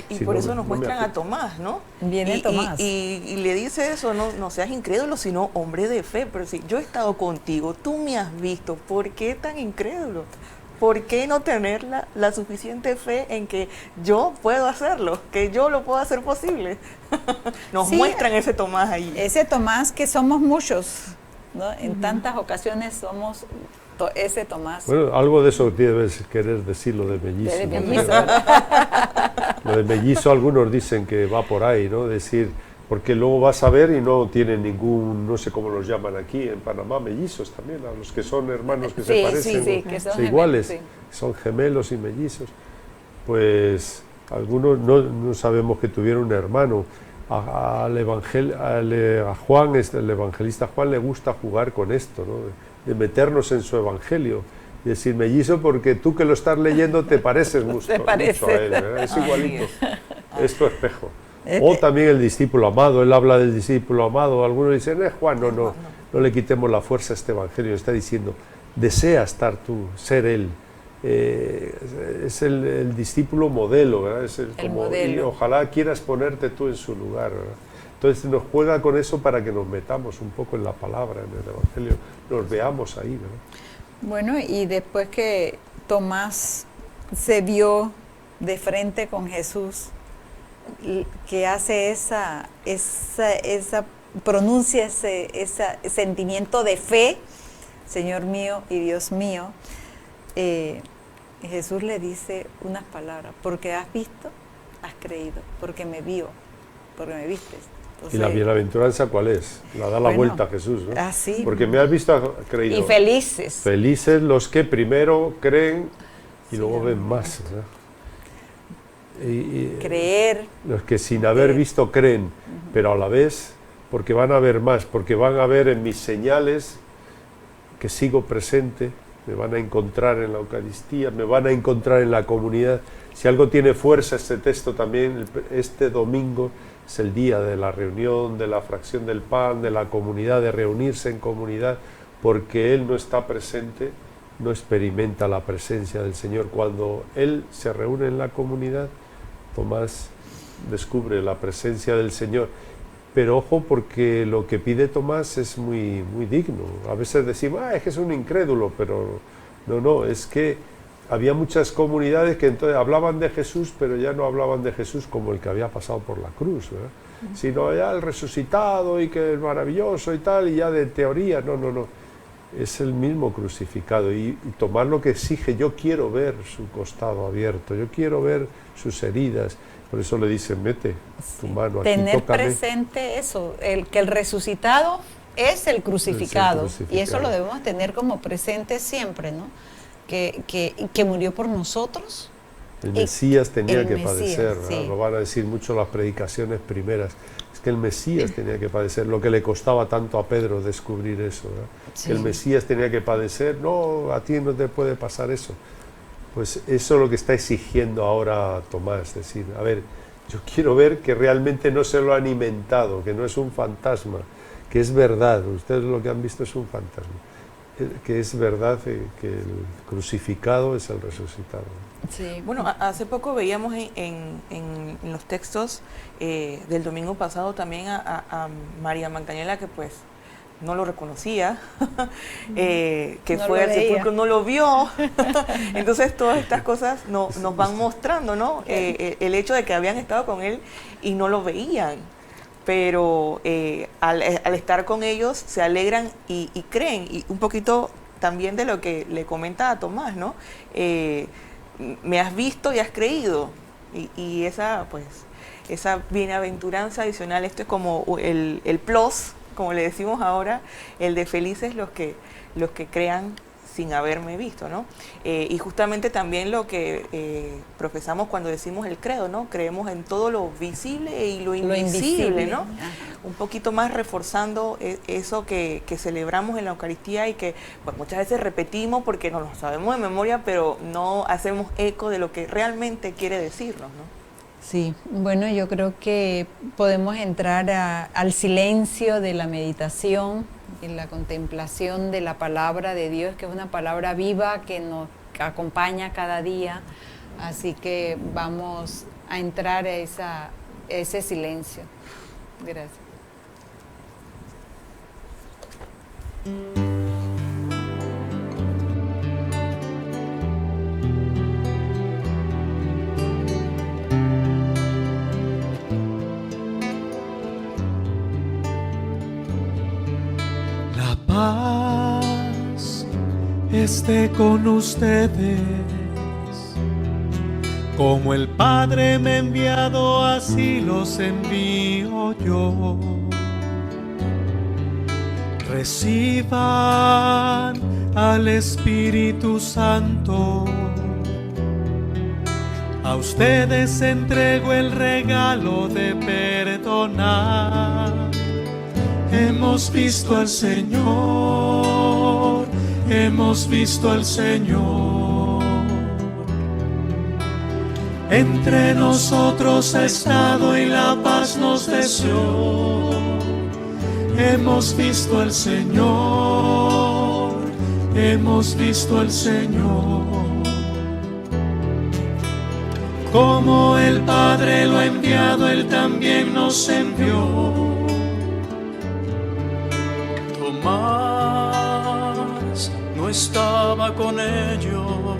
Y si por eso nos muestran a Tomás, ¿no? Viene Tomás. Y le dice eso, no seas incrédulo, sino hombre de fe. Pero si yo he estado contigo, tú me has visto, ¿por qué tan incrédulo? ¿Por qué no tener la suficiente fe en que yo puedo hacerlo, que yo lo puedo hacer posible? Nos muestran ese Tomás ahí. Ese Tomás que somos muchos, ¿no? En tantas ocasiones somos ese Tomás. Bueno, algo de eso debes querer decir, lo de mellizo. De mellizo. Lo de mellizo algunos dicen que va por ahí, ¿no? Decir, porque luego vas a ver y no tienen ningún, no sé cómo los llaman aquí en Panamá, mellizos también, a los que son hermanos que se parecen, que son iguales, gemelos, son gemelos y mellizos. Pues algunos no sabemos que tuvieron un hermano. A Juan, el evangelista Juan, le gusta jugar con esto, ¿no? De meternos en su evangelio y decir mellizo porque tú que lo estás leyendo te pareces mucho a él, ¿verdad? Es igualito, es tu espejo. O también el discípulo amado, él habla del discípulo amado, algunos dicen, Juan, no le quitemos la fuerza a este evangelio, está diciendo, desea estar tú, ser él. Es el discípulo modelo, ¿verdad? Es modelo. Y ojalá quieras ponerte tú en su lugar, ¿verdad? Entonces nos juega con eso para que nos metamos un poco en la palabra, en el evangelio, nos veamos ahí, ¿verdad? Bueno, y después que Tomás se vio de frente con Jesús, que hace pronuncia ese sentimiento de fe, Señor mío y Dios mío, Jesús le dice unas palabras, porque has visto, has creído, porque me vio, porque me viste. Entonces, ¿y la bienaventuranza cuál es? La da la vuelta a Jesús, ¿no? Sí. Porque me has visto, has creído. Y felices. Felices los que primero creen y luego ven más, ¿verdad? Creer. Los que sin haber visto creen, pero a la vez, porque van a ver más, porque van a ver en mis señales que sigo presente, me van a encontrar en la Eucaristía, me van a encontrar en la comunidad. Si algo tiene fuerza este texto también, este domingo es el día de la reunión, de la fracción del pan, de la comunidad, de reunirse en comunidad, porque Él no está presente, no experimenta la presencia del Señor. Cuando Él se reúne en la comunidad, Tomás descubre la presencia del Señor. Pero ojo, porque lo que pide Tomás es muy digno. A veces decimos, es que es un incrédulo, pero no, es que había muchas comunidades que entonces hablaban de Jesús, pero ya no hablaban de Jesús como el que había pasado por la cruz, ¿verdad? Sino ya el resucitado y que es maravilloso y tal, y ya de teoría, no. Es el mismo crucificado y Tomás lo que exige, yo quiero ver su costado abierto, yo quiero ver sus heridas. Por eso le dice, mete tu mano aquí, tener tócame. Presente eso, que el resucitado es el crucificado, y eso lo debemos tener como presente siempre, ¿no? Que murió por nosotros. El Mesías tenía que padecer, sí. Lo van a decir mucho las predicaciones primeras, es que el Mesías tenía que padecer, lo que le costaba tanto a Pedro descubrir eso, ¿verdad? Sí. Que el Mesías tenía que padecer, no, a ti no te puede pasar eso. Pues eso es lo que está exigiendo ahora Tomás, es decir, a ver, yo quiero ver que realmente no se lo han inventado, que no es un fantasma, que es verdad, ustedes lo que han visto es un fantasma, que es verdad que el crucificado es el resucitado. Sí, bueno, hace poco veíamos en los textos del domingo pasado también a María Magdalena, que pues no lo reconocía, que no fue al sepulcro, no lo vio. Entonces todas estas cosas nos van mostrando, ¿no? El hecho de que habían estado con él y no lo veían. pero al estar con ellos se alegran y creen, y un poquito también de lo que le comenta a Tomás, ¿no? Me has visto y has creído, y esa, pues, esa bienaventuranza adicional, esto es como el plus, como le decimos ahora, el de felices los que crean sin haberme visto, ¿no? Y justamente también lo que profesamos cuando decimos el credo, ¿no? Creemos en todo lo visible y lo invisible, ¿no? Un poquito más reforzando eso que celebramos en la Eucaristía y que pues, muchas veces repetimos porque no lo sabemos de memoria, pero no hacemos eco de lo que realmente quiere decirnos, ¿no? Sí, bueno, yo creo que podemos entrar al silencio de la meditación, en la contemplación de la palabra de Dios, que es una palabra viva que nos acompaña cada día. Así que vamos a entrar a ese silencio. Gracias. Paz esté con ustedes, como el Padre me ha enviado, así los envío yo. Reciban al Espíritu Santo, a ustedes entrego el regalo de perdonar. Hemos visto al Señor, hemos visto al Señor. Entre nosotros ha estado y la paz nos deseó. Hemos visto al Señor, hemos visto al Señor. Como el Padre lo ha enviado, Él también nos envió. Tomás no estaba con ellos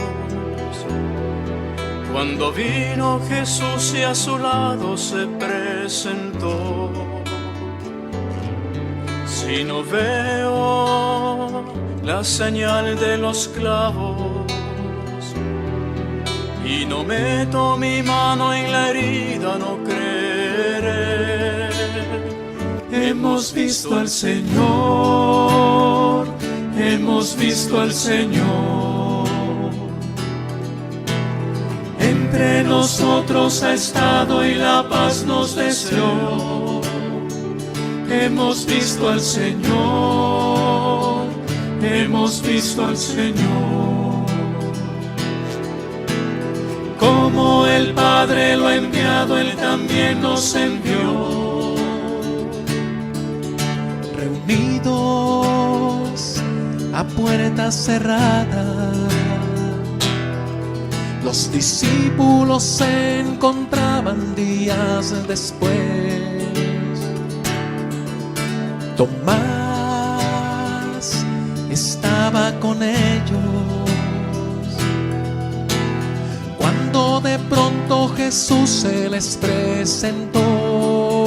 cuando vino Jesús y a su lado se presentó. Si no veo la señal de los clavos y no meto mi mano en la herida, no creeré. Hemos visto al Señor, hemos visto al Señor. Entre nosotros ha estado y la paz nos deseó. Hemos visto al Señor, hemos visto al Señor. Como el Padre lo ha enviado, Él también nos envió. Reunidos a puertas cerradas, los discípulos se encontraban días después. Tomás estaba con ellos cuando de pronto Jesús se les presentó.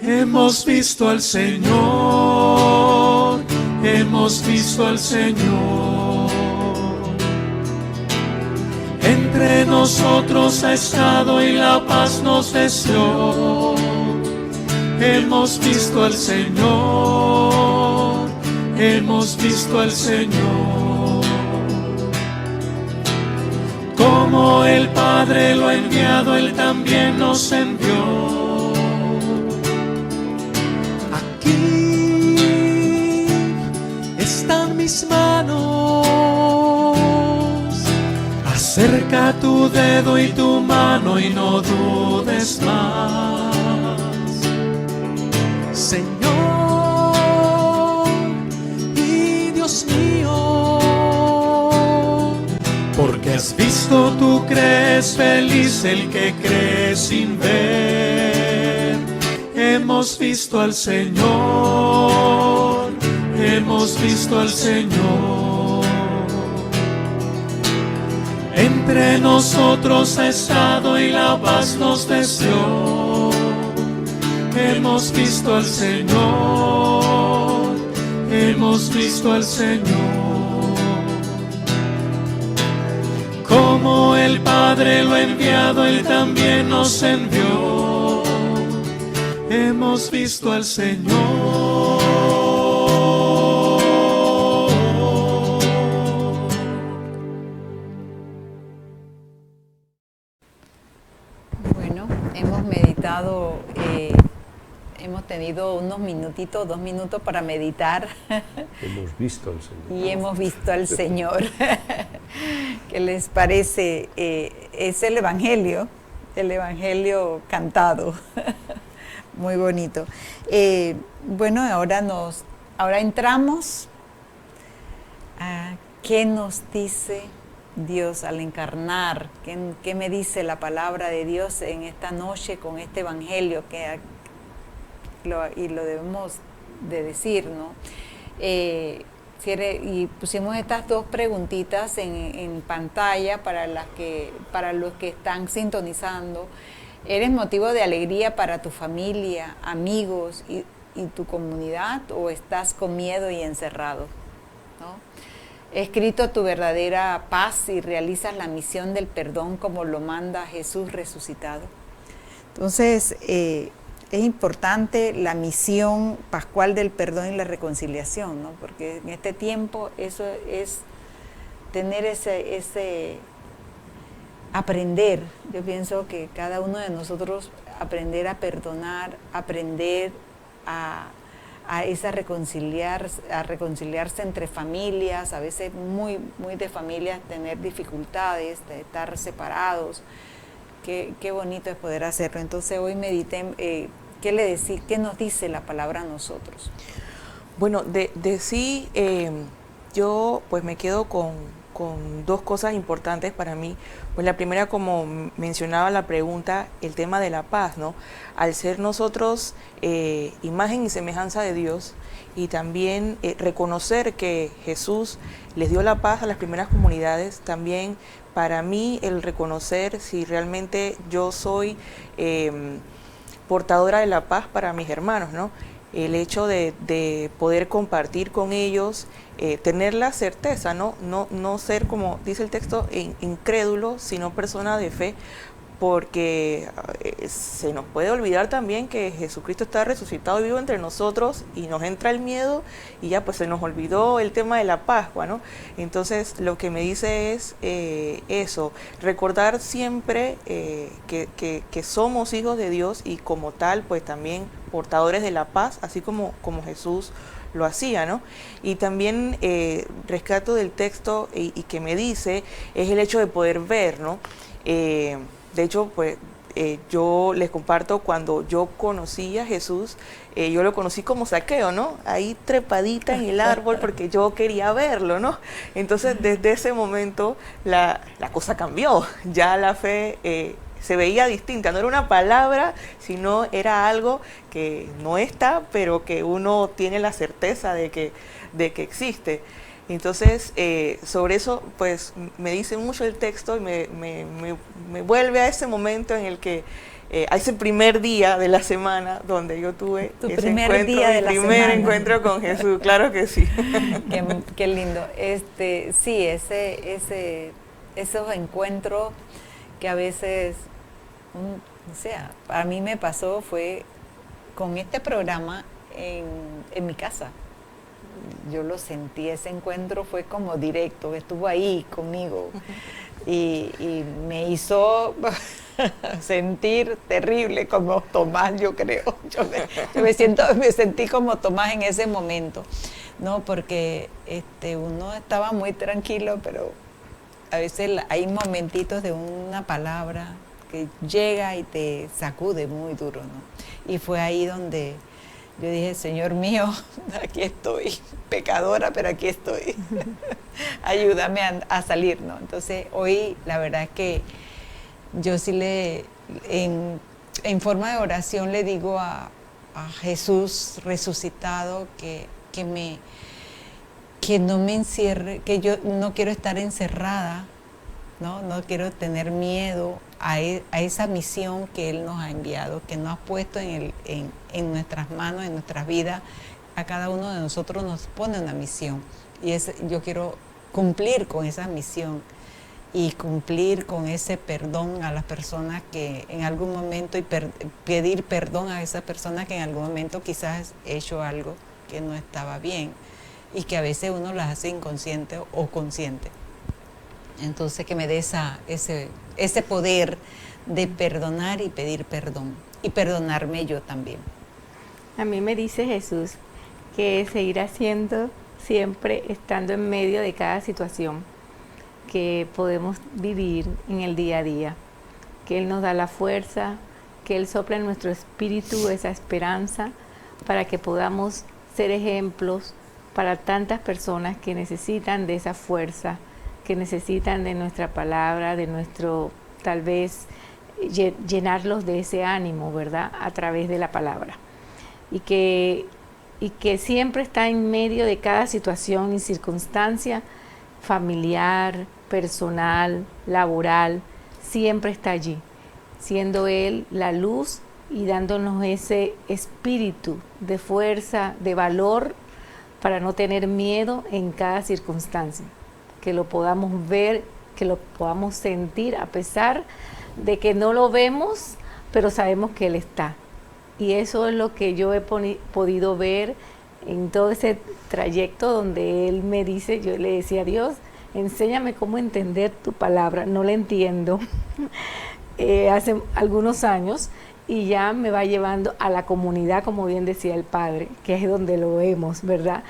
Hemos visto al Señor, hemos visto al Señor. Entre nosotros ha estado y la paz nos deseó. Hemos visto al Señor, hemos visto al Señor. Como el Padre lo ha enviado, Él también nos envió. Aquí están mis manos, acerca tu dedo y tu mano y no dudes más. Señor y Dios mío, porque has visto, tú crees, feliz el que cree sin ver. Hemos visto al Señor, hemos visto al Señor. Entre nosotros ha estado y la paz nos deseó. hemos visto al Señor, hemos visto al Señor. Como el Padre lo ha enviado, Él también nos envió. Hemos visto al Señor. Bueno, hemos meditado, hemos tenido unos minutitos, 2 minutos para meditar. Hemos visto al Señor. Y hemos visto al Señor. ¿Qué les parece? Es el Evangelio cantado. Muy bonito. Bueno, ahora entramos a qué nos dice Dios al encarnar, qué me dice la palabra de Dios en esta noche con este Evangelio y lo debemos de decir, ¿no? Y pusimos estas 2 preguntitas en pantalla para los que están sintonizando. ¿Eres motivo de alegría para tu familia, amigos y tu comunidad, o estás con miedo y encerrado? ¿No? ¿He escrito tu verdadera paz y realizas la misión del perdón como lo manda Jesús resucitado? Entonces, es importante la misión pascual del perdón y la reconciliación, ¿no? Porque en este tiempo eso es tener ese aprender. Yo pienso que cada uno de nosotros aprender a perdonar, aprender a reconciliarse entre familias, a veces muy de familias tener dificultades, de estar separados. Qué bonito es poder hacerlo. Entonces hoy medité, ¿qué nos dice la palabra a nosotros? Bueno, de sí, yo pues me quedo con 2 cosas importantes para mí. Pues la primera, como mencionaba la pregunta, el tema de la paz, ¿no? Al ser nosotros imagen y semejanza de Dios, y también reconocer que Jesús les dio la paz a las primeras comunidades, también para mí el reconocer si realmente yo soy portadora de la paz para mis hermanos, ¿no? El hecho de poder compartir con ellos, tener la certeza, no ser, como dice el texto, incrédulo, sino persona de fe, porque se nos puede olvidar también que Jesucristo está resucitado y vivo entre nosotros, y nos entra el miedo y ya pues se nos olvidó el tema de la Pascua, ¿no? Entonces lo que me dice es eso, recordar siempre que somos hijos de Dios, y como tal pues también portadores de la paz, así como Jesús lo hacía, ¿no? Y también rescato del texto y que me dice es el hecho de poder ver, ¿no? De hecho, pues yo les comparto, cuando yo conocí a Jesús, yo lo conocí como Zaqueo, ¿no? Ahí trepadita en el árbol porque yo quería verlo, ¿no? Entonces, desde ese momento la cosa cambió. Ya la fe se veía distinta, no era una palabra, sino era algo que no está, pero que uno tiene la certeza de que existe. Entonces, sobre eso, pues, me dice mucho el texto y me vuelve a ese momento en el que, a ese primer día de la semana donde yo tuve mi primer encuentro con Jesús, claro que sí. Qué lindo. Sí, esos encuentros que a veces, a mí me pasó fue con este programa en mi casa. Yo lo sentí, ese encuentro fue como directo, estuvo ahí conmigo y me hizo sentir terrible como Tomás, yo creo. Yo me sentí como Tomás en ese momento, ¿no? Porque uno estaba muy tranquilo, pero a veces hay momentitos de una palabra que llega y te sacude muy duro, ¿no? Y fue ahí donde yo dije, Señor mío, aquí estoy, pecadora, pero aquí estoy. Ayúdame a salir, ¿no? Entonces, hoy la verdad es que yo sí en forma de oración le digo a Jesús resucitado que no me encierre, que yo no quiero estar encerrada ¿no? No quiero tener miedo a esa misión que Él nos ha enviado, que nos ha puesto en nuestras manos, en nuestras vidas. A cada uno de nosotros nos pone una misión. Y yo quiero cumplir con esa misión y cumplir con ese perdón a las personas que en algún momento, y pedir perdón a esas personas que en algún momento quizás he hecho algo que no estaba bien y que a veces uno las hace inconsciente o consciente. Entonces que me dé ese poder de perdonar y pedir perdón y perdonarme yo también. A mí me dice Jesús que seguir haciendo siempre estando en medio de cada situación que podemos vivir en el día a día, que Él nos da la fuerza, que Él sopla en nuestro espíritu esa esperanza para que podamos ser ejemplos para tantas personas que necesitan de esa fuerza, que necesitan de nuestra palabra, de nuestro, tal vez, llenarlos de ese ánimo, ¿verdad?, a través de la palabra. Y que siempre está en medio de cada situación y circunstancia, familiar, personal, laboral, siempre está allí, siendo Él la luz y dándonos ese espíritu de fuerza, de valor, para no tener miedo en cada circunstancia, que lo podamos ver, que lo podamos sentir, a pesar de que no lo vemos, pero sabemos que Él está. Y eso es lo que yo he podido ver en todo ese trayecto donde Él me dice, yo le decía a Dios, enséñame cómo entender tu palabra, no la entiendo, hace algunos años, y ya me va llevando a la comunidad, como bien decía el Padre, que es donde lo vemos, ¿verdad?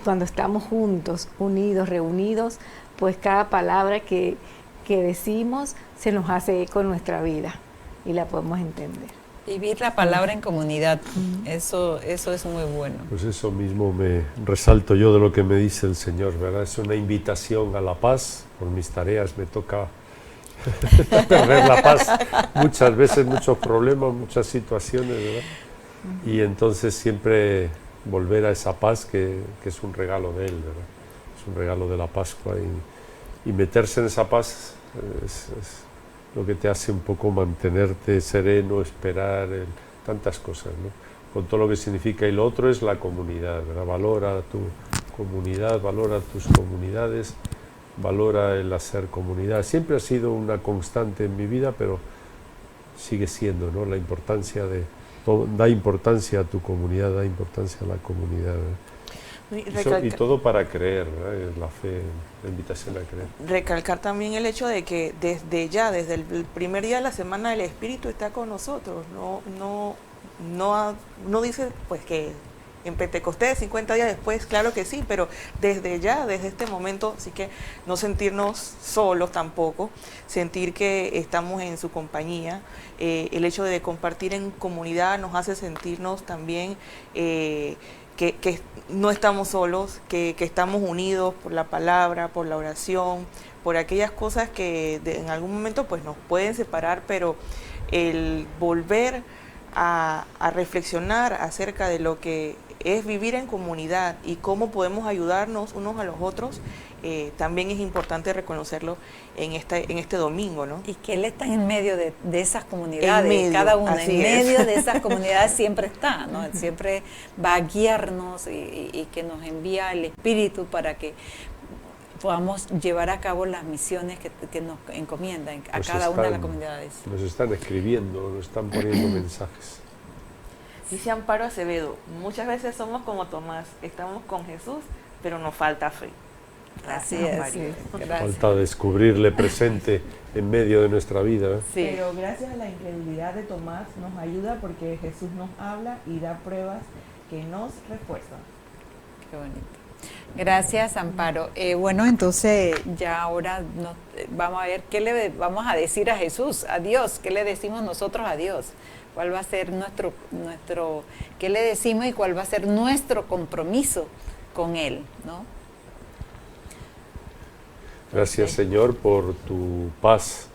Cuando estamos juntos, unidos, reunidos, pues cada palabra que decimos se nos hace eco en nuestra vida y la podemos entender. Vivir la palabra en comunidad, eso es muy bueno. Pues eso mismo me resalto yo de lo que me dice el Señor, ¿verdad? Es una invitación a la paz. Por mis tareas me toca perder la paz muchas veces, muchos problemas, muchas situaciones, ¿verdad? Y entonces siempre volver a esa paz que es un regalo de Él, ¿verdad? Es un regalo de la Pascua y meterse en esa paz es lo que te hace un poco mantenerte sereno, esperar, tantas cosas, ¿no? Con todo lo que significa. Y lo otro es la comunidad, ¿verdad? Valora tu comunidad, valora tus comunidades, valora el hacer comunidad. Siempre ha sido una constante en mi vida, pero sigue siendo, ¿no? La importancia da importancia a tu comunidad, da importancia a la comunidad, ¿verdad? Y todo para creer, ¿verdad? La fe, la invitación a creer. Recalcar también el hecho de que desde el primer día de la semana el Espíritu está con nosotros. No dice pues que en Pentecostés, 50 días después, claro que sí, pero desde este momento, así que no sentirnos solos tampoco, sentir que estamos en su compañía. El hecho de compartir en comunidad nos hace sentirnos también que no estamos solos, que estamos unidos por la palabra, por la oración, por aquellas cosas que en algún momento pues nos pueden separar, pero el volver a reflexionar acerca de lo que es vivir en comunidad y cómo podemos ayudarnos unos a los otros, también es importante reconocerlo en este domingo, ¿no? Y que Él está en medio de esas comunidades, cada uno en medio de esas comunidades siempre está, ¿no? Él siempre va a guiarnos y que nos envía el Espíritu para que podamos llevar a cabo las misiones que nos encomiendan a cada una de las comunidades. Nos están escribiendo, nos están poniendo mensajes. Dice Amparo Acevedo, muchas veces somos como Tomás, estamos con Jesús, pero nos falta fe. Gracias, María. Gracias. Falta descubrirle presente en medio de nuestra vida, ¿eh? Sí. Pero gracias a la incredulidad de Tomás nos ayuda porque Jesús nos habla y da pruebas que nos refuerzan. Qué bonito. Gracias, Amparo. Bueno, entonces ya ahora vamos a ver qué le vamos a decir a Jesús, a Dios, qué le decimos nosotros a Dios, cuál va a ser nuestro qué le decimos y cuál va a ser nuestro compromiso con Él, ¿no? Gracias, Señor, por tu paz.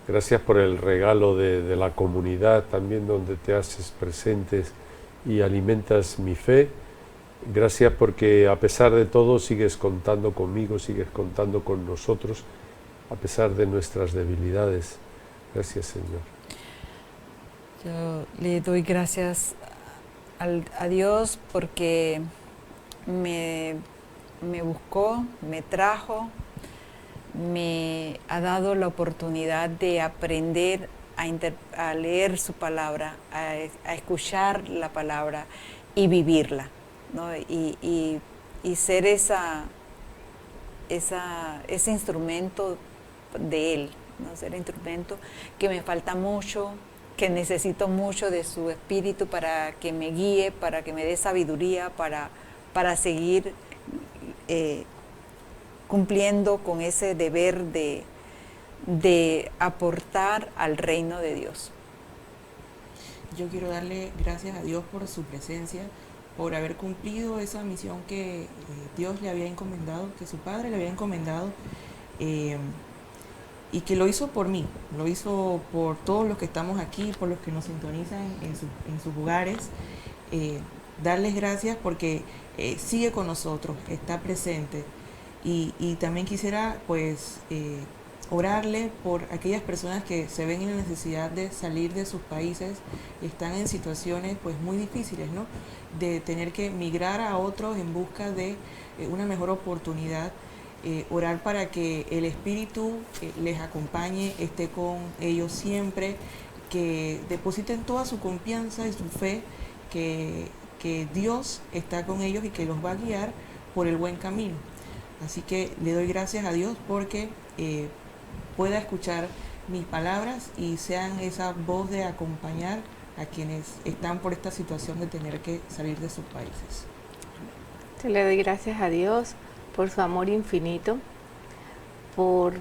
Gracias por el regalo de la comunidad también, donde te haces presentes y alimentas mi fe. Gracias porque a pesar de todo sigues contando conmigo, sigues contando con nosotros a pesar de nuestras debilidades. Gracias, Señor. Yo le doy gracias a Dios porque me buscó, me trajo, me ha dado la oportunidad de aprender a leer su palabra, a escuchar la palabra y vivirla, ¿no? Y ser ese instrumento de Él, ¿no? Ser instrumento que me falta mucho, que necesito mucho de su espíritu para que me guíe, para que me dé sabiduría, para seguir cumpliendo con ese deber de aportar al reino de Dios. Yo quiero darle gracias a Dios por su presencia, por haber cumplido esa misión que Dios le había encomendado, que su Padre le había encomendado, y que lo hizo por mí, lo hizo por todos los que estamos aquí, por los que nos sintonizan en sus hogares. Darles gracias porque sigue con nosotros, está presente. Y también quisiera pues orarle por aquellas personas que se ven en la necesidad de salir de sus países, están en situaciones pues muy difíciles, ¿no? De tener que migrar a otros en busca de una mejor oportunidad. Orar para que el Espíritu les acompañe, esté con ellos siempre, que depositen toda su confianza y su fe, que Dios está con ellos y que los va a guiar por el buen camino. Así que le doy gracias a Dios porque pueda escuchar mis palabras y sean esa voz de acompañar a quienes están por esta situación de tener que salir de sus países. Te le doy gracias a Dios por su amor infinito, por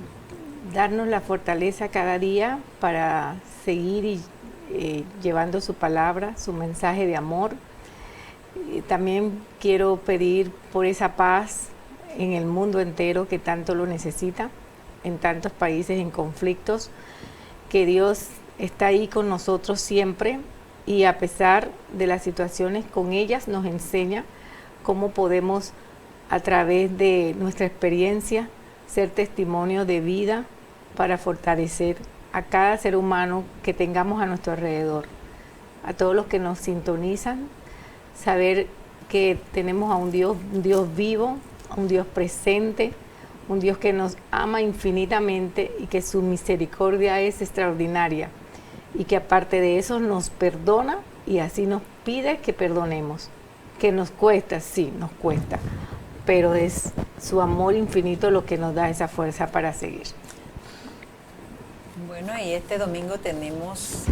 darnos la fortaleza cada día para seguir llevando su palabra, su mensaje de amor. También quiero pedir por esa paz en el mundo entero que tanto lo necesita, en tantos países en conflictos, que Dios está ahí con nosotros siempre y a pesar de las situaciones con ellas nos enseña cómo podemos a través de nuestra experiencia ser testimonio de vida para fortalecer a cada ser humano que tengamos a nuestro alrededor, a todos los que nos sintonizan, saber que tenemos a un Dios vivo, un Dios presente, un Dios que nos ama infinitamente y que su misericordia es extraordinaria y que aparte de eso nos perdona y así nos pide que perdonemos, que nos cuesta, sí, nos cuesta, pero es su amor infinito lo que nos da esa fuerza para seguir. Bueno, y este domingo tenemos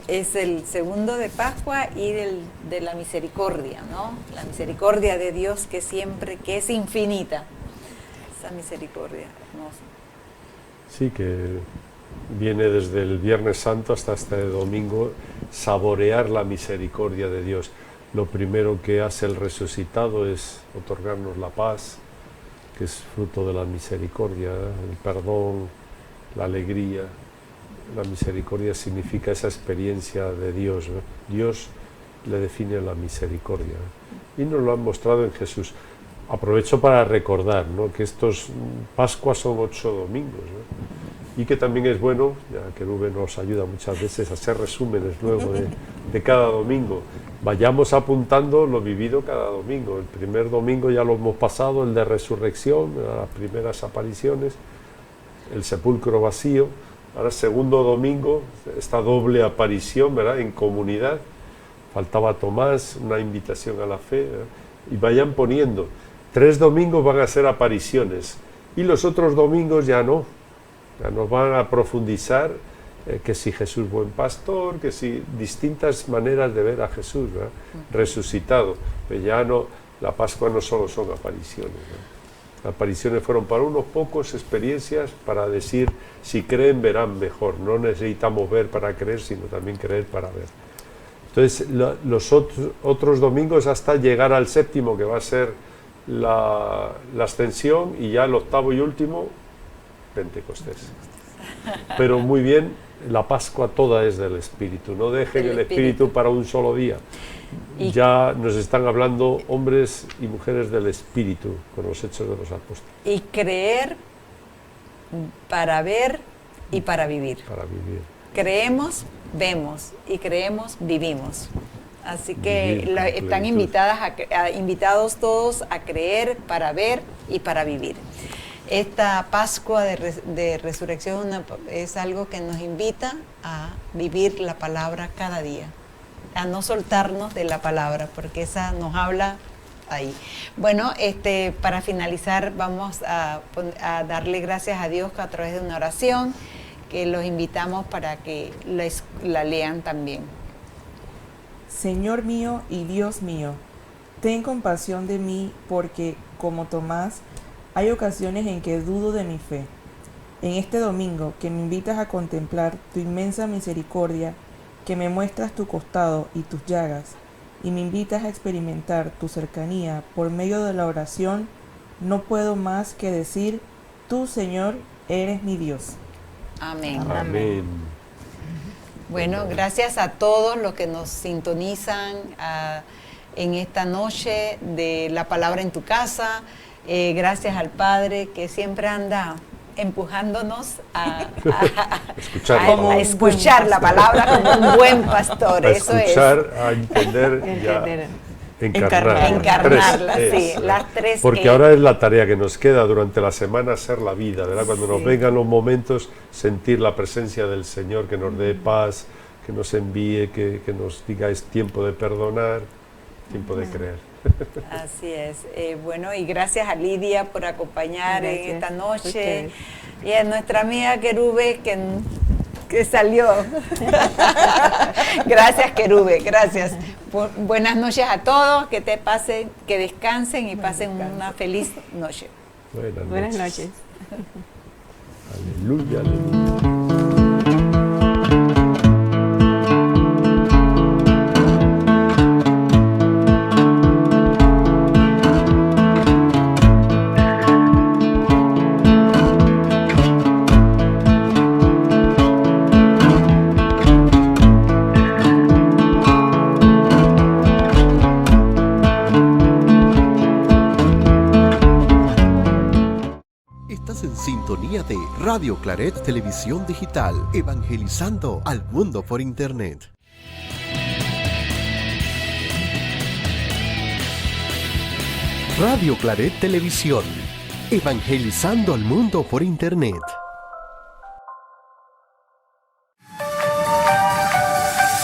es el segundo de Pascua y de la misericordia, ¿no? La misericordia de Dios que es infinita. Esa misericordia hermosa. Sí, que viene desde el Viernes Santo hasta este domingo, saborear la misericordia de Dios. Lo primero que hace el resucitado es otorgarnos la paz, que es fruto de la misericordia, el perdón, la alegría. La misericordia significa esa experiencia de Dios, ¿no? Dios le define la misericordia, ¿no? Y nos lo han mostrado en Jesús. Aprovecho para recordar, ¿no?, que estos Pascuas son 8 domingos, ¿no? Y que también es bueno, ya que Rubén nos ayuda muchas veces a hacer resúmenes luego de cada domingo, vayamos apuntando lo vivido cada domingo. El primer domingo ya lo hemos pasado, el de resurrección, las primeras apariciones, el sepulcro vacío. Ahora, segundo domingo, esta doble aparición, ¿verdad?, en comunidad. Faltaba Tomás, una invitación a la fe, ¿verdad? Y vayan poniendo. 3 domingos van a ser apariciones y los otros domingos ya no. Ya nos van a profundizar que si Jesús buen pastor, que si distintas maneras de ver a Jesús, ¿verdad?, resucitado. Pero ya no, la Pascua no solo son apariciones, ¿verdad? Las apariciones fueron para unos pocos, experiencias para decir, si creen verán mejor. No necesitamos ver para creer, sino también creer para ver. Entonces, los otros domingos hasta llegar al séptimo, que va a ser la ascensión, y ya el octavo y último, Pentecostés. Pero muy bien, la Pascua toda es del Espíritu. No dejen el Espíritu para un solo día. Ya nos están hablando hombres y mujeres del Espíritu con los Hechos de los Apóstoles. Y creer para ver y para vivir. Para vivir. Creemos, vemos, y creemos, vivimos. Así que Vivir con están plenitud. invitados todos a creer, para ver y para vivir. Esta Pascua de Resurrección es algo que nos invita a vivir la palabra cada día, a no soltarnos de la palabra, porque esa nos habla ahí. Bueno, para finalizar vamos a darle gracias a Dios a través de una oración que los invitamos para que la lean también. Señor mío y Dios mío, ten compasión de mí porque, como Tomás, hay ocasiones en que dudo de mi fe. En este domingo que me invitas a contemplar tu inmensa misericordia, que me muestras tu costado y tus llagas, y me invitas a experimentar tu cercanía por medio de la oración, no puedo más que decir, tú, Señor, eres mi Dios. Amén. Amén. Bueno, gracias a todos los que nos sintonizan en esta noche de La Palabra en tu Casa. Gracias al Padre que siempre anda empujándonos a escuchar la palabra como un buen pastor. A Eso escuchar, a entender y a encarnarla. encarnarla, sí, Eso. las tres. Porque ahora es la tarea que nos queda durante la semana, ser la vida, ¿verdad? Cuando nos vengan los momentos, sentir la presencia del Señor, que nos dé paz, que nos envíe, que nos diga es tiempo de perdonar, tiempo de creer. Así es. Bueno, y gracias a Lidia por acompañar en esta noche. Y a nuestra amiga Querube que salió. Gracias, Querube, gracias. Buenas noches a todos, que descansen y pasen una feliz noche. Buenas noches. Aleluya, aleluya. Estás en sintonía de Radio Claret Televisión Digital, evangelizando al mundo por Internet. Radio Claret Televisión, evangelizando al mundo por Internet.